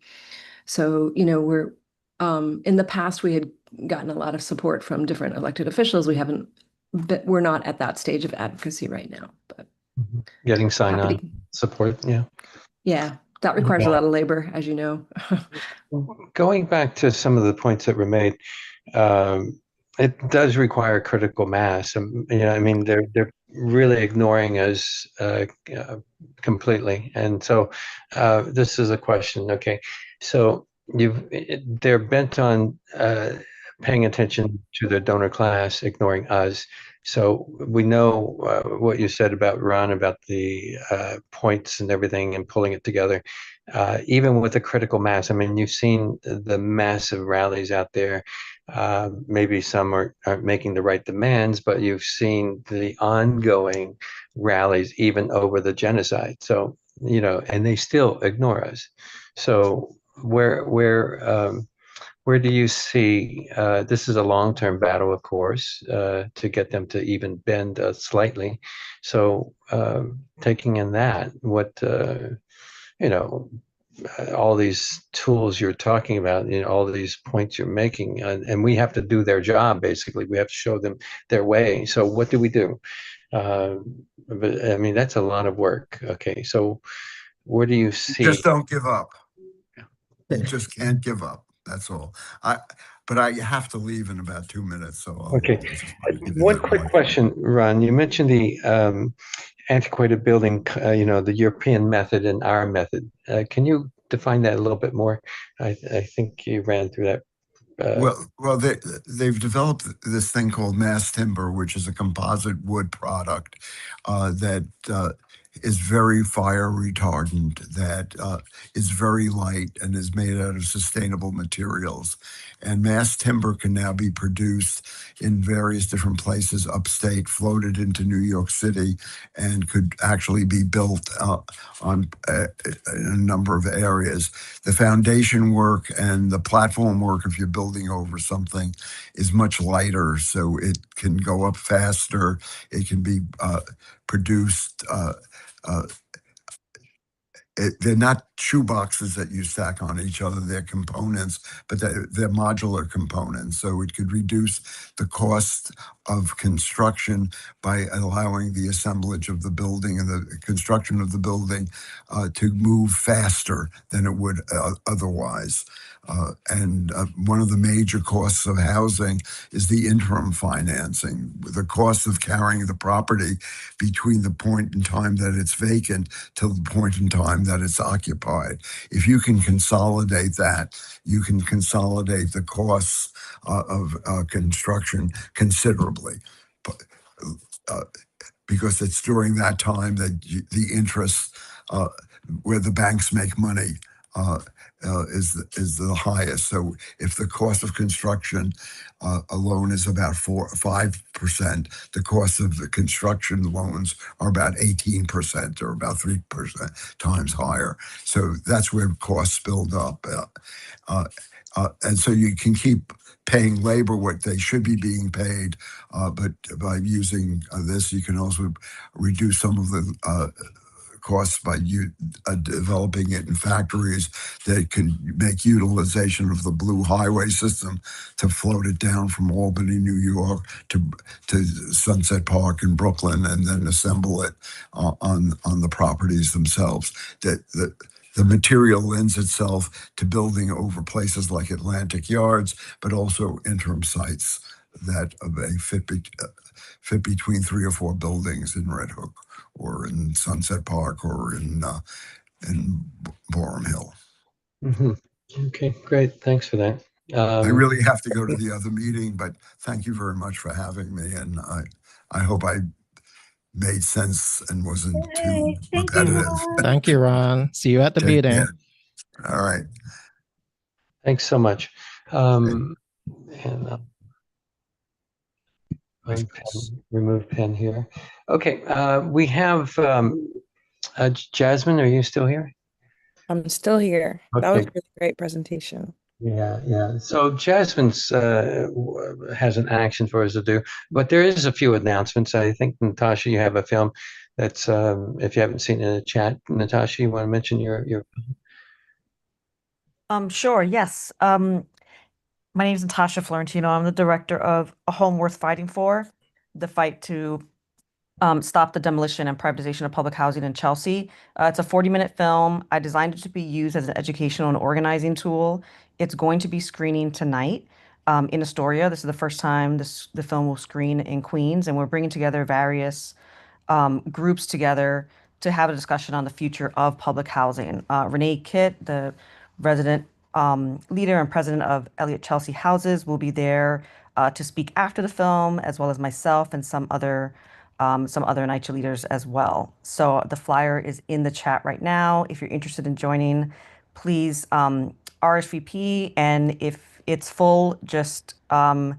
So, we're in the past, we had gotten a lot of support from different elected officials. We're not at that stage of advocacy right now, but getting sign-on support, yeah. Yeah, that requires a lot of labor, as you know. Going back to some of the points that were made, it does require critical mass. I mean, they're really ignoring us completely. And so this is a question. Okay, so they're bent on paying attention to the donor class, ignoring us. So we know what you said about Ron, about the points and everything and pulling it together. Even with the critical mass, I mean, you've seen the massive rallies out there. Maybe some aren't making the right demands, but you've seen the ongoing rallies even over the genocide. So, and they still ignore us. So where do you see, this is a long-term battle, of course, to get them to even bend slightly. So taking in that, what, all these tools you're talking about, all these points you're making, and we have to do their job, basically. We have to show them their way. So what do we do? But I mean, that's a lot of work. Okay, so where do you see? Just don't give up. You just can't give up. That's all. But I have to leave in about 2 minutes. So okay. One quick question, Ron. You mentioned the antiquated building, the European method and our method. Can you define that a little bit more? I think you ran through that. Well, they've developed this thing called mass timber, which is a composite wood product that is very fire retardant, that is very light and is made out of sustainable materials. And mass timber can now be produced in various different places upstate, floated into New York City, and could actually be built in a number of areas. The foundation work and the platform work, if you're building over something, is much lighter, so it can go up faster. It can be produced. They're not shoe boxes that you stack on each other. They're components, but they're modular components. So it could reduce the cost of construction by allowing the assemblage of the building and the construction of the building to move faster than it would otherwise. And one of the major costs of housing is the interim financing, the cost of carrying the property between the point in time that it's vacant till the point in time that it's occupied. If you can consolidate that, you can consolidate the costs of construction considerably. Because it's during that time that the interest where the banks make money is the highest. So if the cost of construction alone is about 4 or 5%, the cost of the construction loans are about 18% or about 3% times higher. So that's where costs build up. And so you can keep paying labor what they should be being paid, but by using this, you can also reduce some of the costs by developing it in factories that can make utilization of the blue highway system to float it down from Albany, New York to Sunset Park in Brooklyn, and then assemble it on the properties themselves. The material lends itself to building over places like Atlantic Yards, but also interim sites that may fit between 3 or 4 buildings in Red Hook, or in Sunset Park, or in Borum Hill. Mm-hmm. Okay, great. Thanks for that. I really have to go to the other meeting, but thank you very much for having me, and I hope I made sense and wasn't too repetitive. Thank you, Ron. See you at the meeting. Care. All right. Thanks so much. And remove pen here. Okay, we have Jazmine. Are you still here? I'm still here. Okay. That was a really great presentation. Yeah, yeah. So Jasmine's has an action for us to do, but there is a few announcements. I think, Natasha, you have a film that's if you haven't seen it in the chat, Natasha, you want to mention your Sure, yes. My name is Natasha Florentino. I'm the director of A Home Worth Fighting For, the fight to stop the demolition and privatization of public housing in Chelsea. It's a 40-minute film. I designed it to be used as an educational and organizing tool. It's going to be screening tonight in Astoria. This is the first time the film will screen in Queens, and we're bringing together various groups together to have a discussion on the future of public housing. Renee Kitt, the resident leader and president of Elliott Chelsea Houses, will be there to speak after the film, as well as myself and some other NYCHA leaders as well. So the flyer is in the chat right now. If you're interested in joining, please RSVP, and if it's full, just come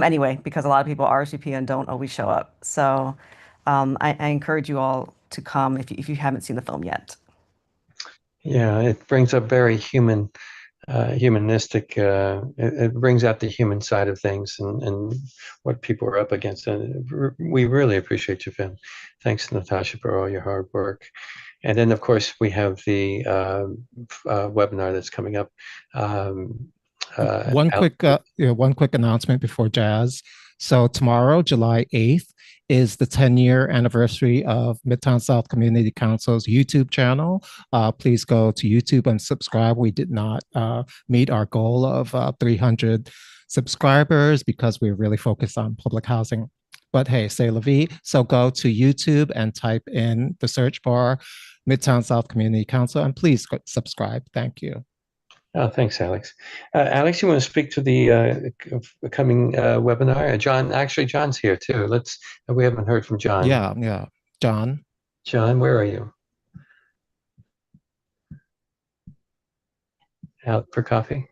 anyway, because a lot of people RSVP and don't always show up. So I encourage you all to come if you haven't seen the film yet. Yeah, it brings up very humanistic. It brings out the human side of things and what people are up against. And we really appreciate your film. Thanks, Natasha, for all your hard work. And then, of course, we have the webinar that's coming up. One quick announcement before Jazz. So tomorrow, July 8th, is the 10-year anniversary of Midtown South Community Council's YouTube channel. Please go to YouTube and subscribe. We did not meet our goal of 300 subscribers because we're really focused on public housing. But hey, c'est la vie. So go to YouTube and type in the search bar, Midtown South Community Council, and please subscribe. Thank you. Oh, thanks, Alex. Alex, you want to speak to the coming webinar? John's here too. We haven't heard from John. Yeah. John. John, where are you? Out for coffee?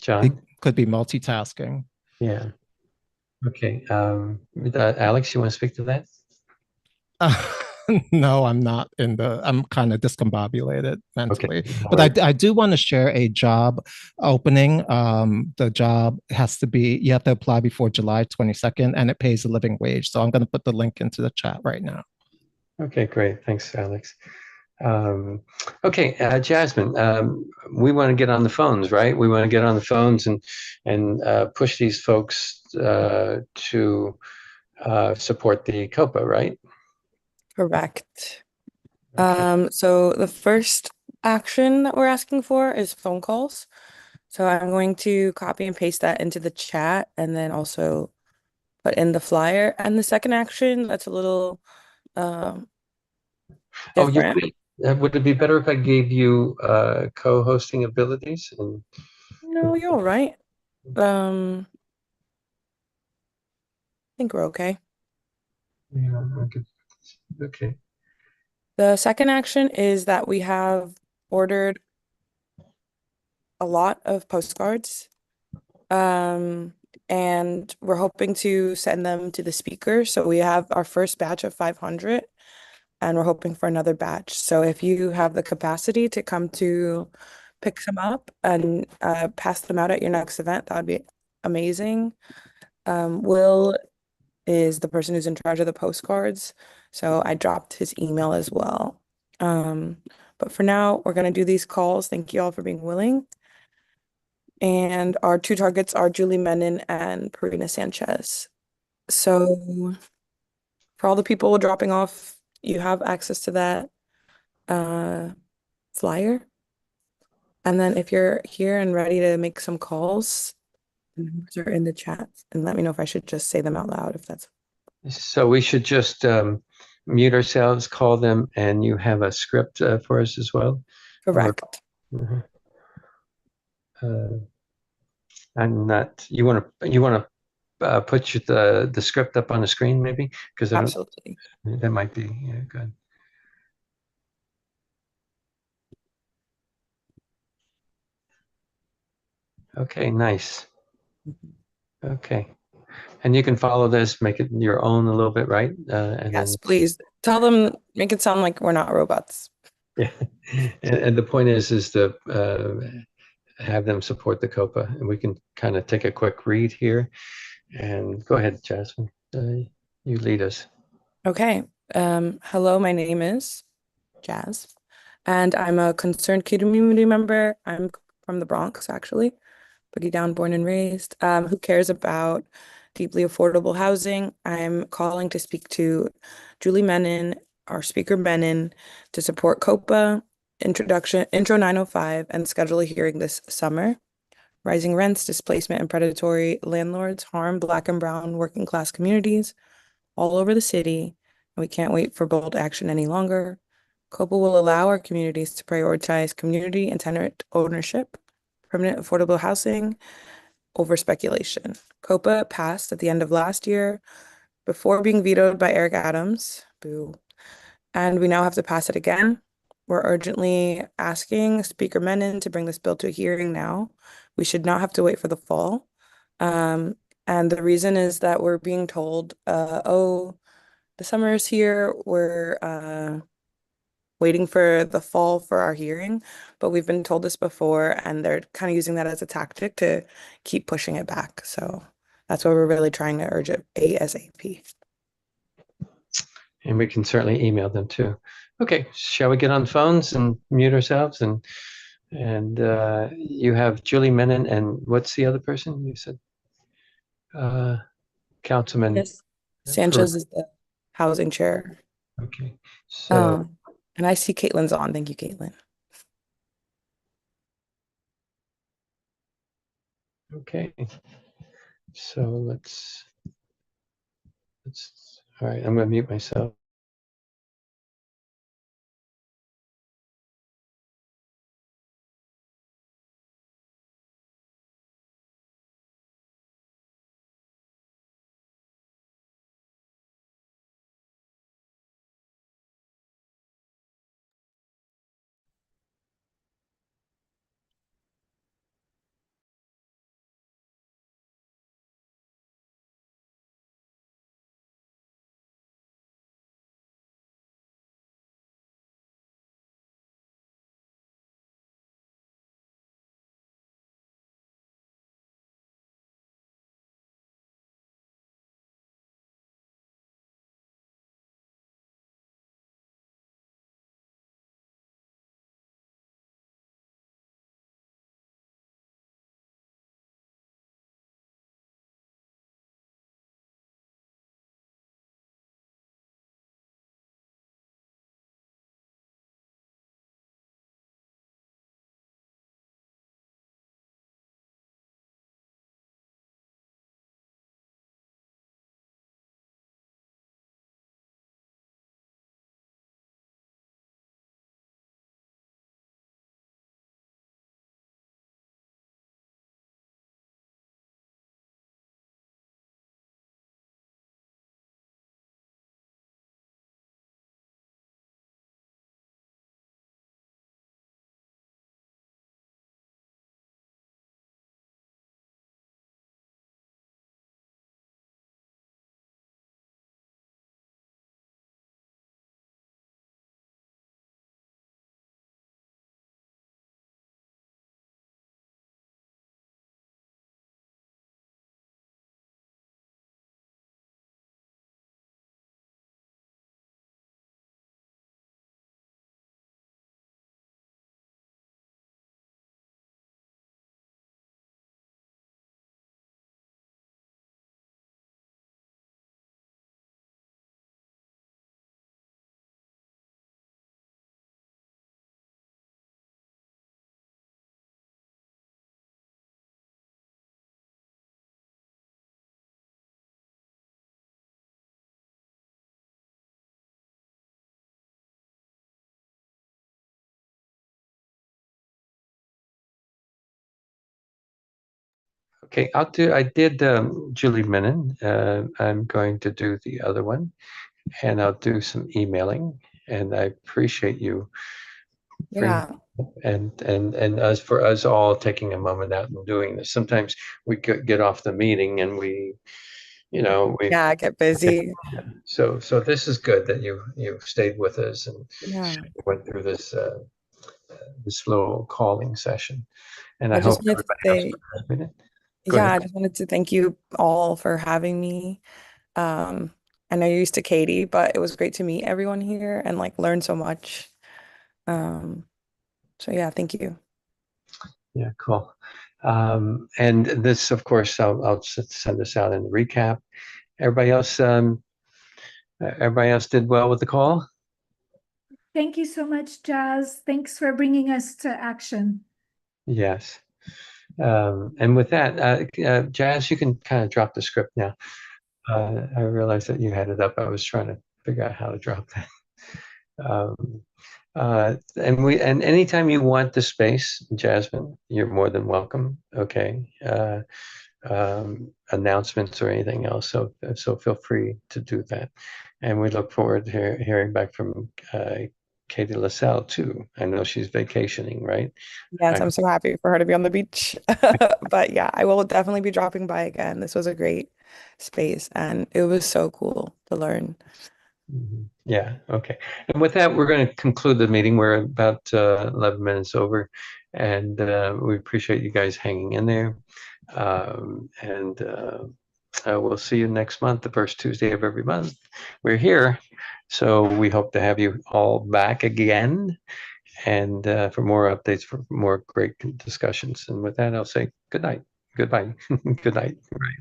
John? He could be multitasking. Yeah. Okay. Alex, you want to speak to that? No, I'm not I'm kind of discombobulated mentally. Okay. But I do want to share a job opening. The job you have to apply before July 22nd, and it pays a living wage. So I'm going to put the link into the chat right now. Okay, great. Thanks, Alex. Okay, Jazmine, we want to get on the phones, right? We want to get on the phones and push these folks to support the COPA, right? Correct. Okay. So the first action that we're asking for is phone calls. So I'm going to copy and paste that into the chat and then also put in the flyer. And the second action, that's a little different. Would it be better if I gave you co-hosting abilities? No, you're all right. I think we're okay. Yeah, okay. The second action is that we have ordered a lot of postcards, and we're hoping to send them to the speaker. So we have our first batch of 500, and we're hoping for another batch. So if you have the capacity to come to pick some up and pass them out at your next event, that would be amazing. Will is the person who's in charge of the postcards, so I dropped his email as well. But for now, we're going to do these calls. Thank you all for being willing. And our two targets are Julie Menon and Parina Sanchez. So for all the people dropping off, you have access to that flyer. And then if you're here and ready to make some calls, the numbers are in the chat, and let me know if I should just say them out loud if that's. So we should just mute ourselves, call them, and you have a script for us as well? Correct. I'm not. You want to put the script up on the screen, maybe? Because absolutely, that might be good. Okay, nice. Okay. And you can follow this, make it your own a little bit, right? And yes, please tell them, make it sound like we're not robots. Yeah, and the point is to have them support the COPA, and we can kind of take a quick read here. And go ahead, Jazmine. You lead us. Okay. Hello, my name is Jazz, and I'm a concerned community member. I'm from the Bronx, actually, Boogie Down, born and raised, who cares about deeply affordable housing. I'm calling to speak to Julie Menon, our speaker Menon, to support COPA, Intro 905, and schedule a hearing this summer. Rising rents, displacement, and predatory landlords harm Black and Brown working class communities all over the city, and we can't wait for bold action any longer. COPA will allow our communities to prioritize community and tenant ownership, permanent affordable housing over speculation. COPA passed at the end of last year before being vetoed by Eric Adams. Boo. And we now have to pass it again. We're urgently asking Speaker Menon to bring this bill to a hearing now. We should not have to wait for the fall. And the reason is that we're being told, oh, the summer is here. We're waiting for the fall for our hearing, but we've been told this before, and they're kind of using that as a tactic to keep pushing it back. So that's why we're really trying to urge it ASAP. And we can certainly email them too. Okay, shall we get on phones and mute ourselves? And you have Julie Menon, and what's the other person you said? Councilman. Yes. Sanchez is the housing chair. Okay, so. And I see Caitlin's on. Thank you, Caitlin. Okay, so let's, all right, I'm going to mute myself. Okay, I did Julie Menon. I'm going to do the other one, and I'll do some emailing. And I appreciate you Yeah. and us all taking a moment out and doing this. Sometimes we get off the meeting and we we Yeah, I get busy. so this is good that you've stayed with us and Yeah. went through this little calling session. And I I just hope wanted to everybody else say, benefited. Go yeah, ahead. I just wanted to thank you all for having me. Um, I know you're used to Katie, but it was great to meet everyone here and like learn so much. So yeah, thank you. Yeah, cool. And this, of course, I'll just send this out in the recap. Everybody else did well with the call? Thank you so much, Jazz. Thanks for bringing us to action. Yes. And with that, Jazz, you can kind of drop the script now. I realized that you had it up. I was trying to figure out how to drop that. And anytime you want the space, Jazmine, you're more than welcome. Okay. Announcements or anything else. So feel free to do that. And we look forward to hearing back from Katie LaSalle too. I know she's vacationing, right? Yes, I'm so happy for her to be on the beach. But yeah, I will definitely be dropping by again. This was a great space and it was so cool to learn. Yeah, okay. And with that, we're going to conclude the meeting. We're about 11 minutes over, and we appreciate you guys hanging in there. And we'll see you next month, the first Tuesday of every month. We're here, so we hope to have you all back again, and for more updates, for more great discussions. And with that, I'll say good night. Goodbye. Good night. Right.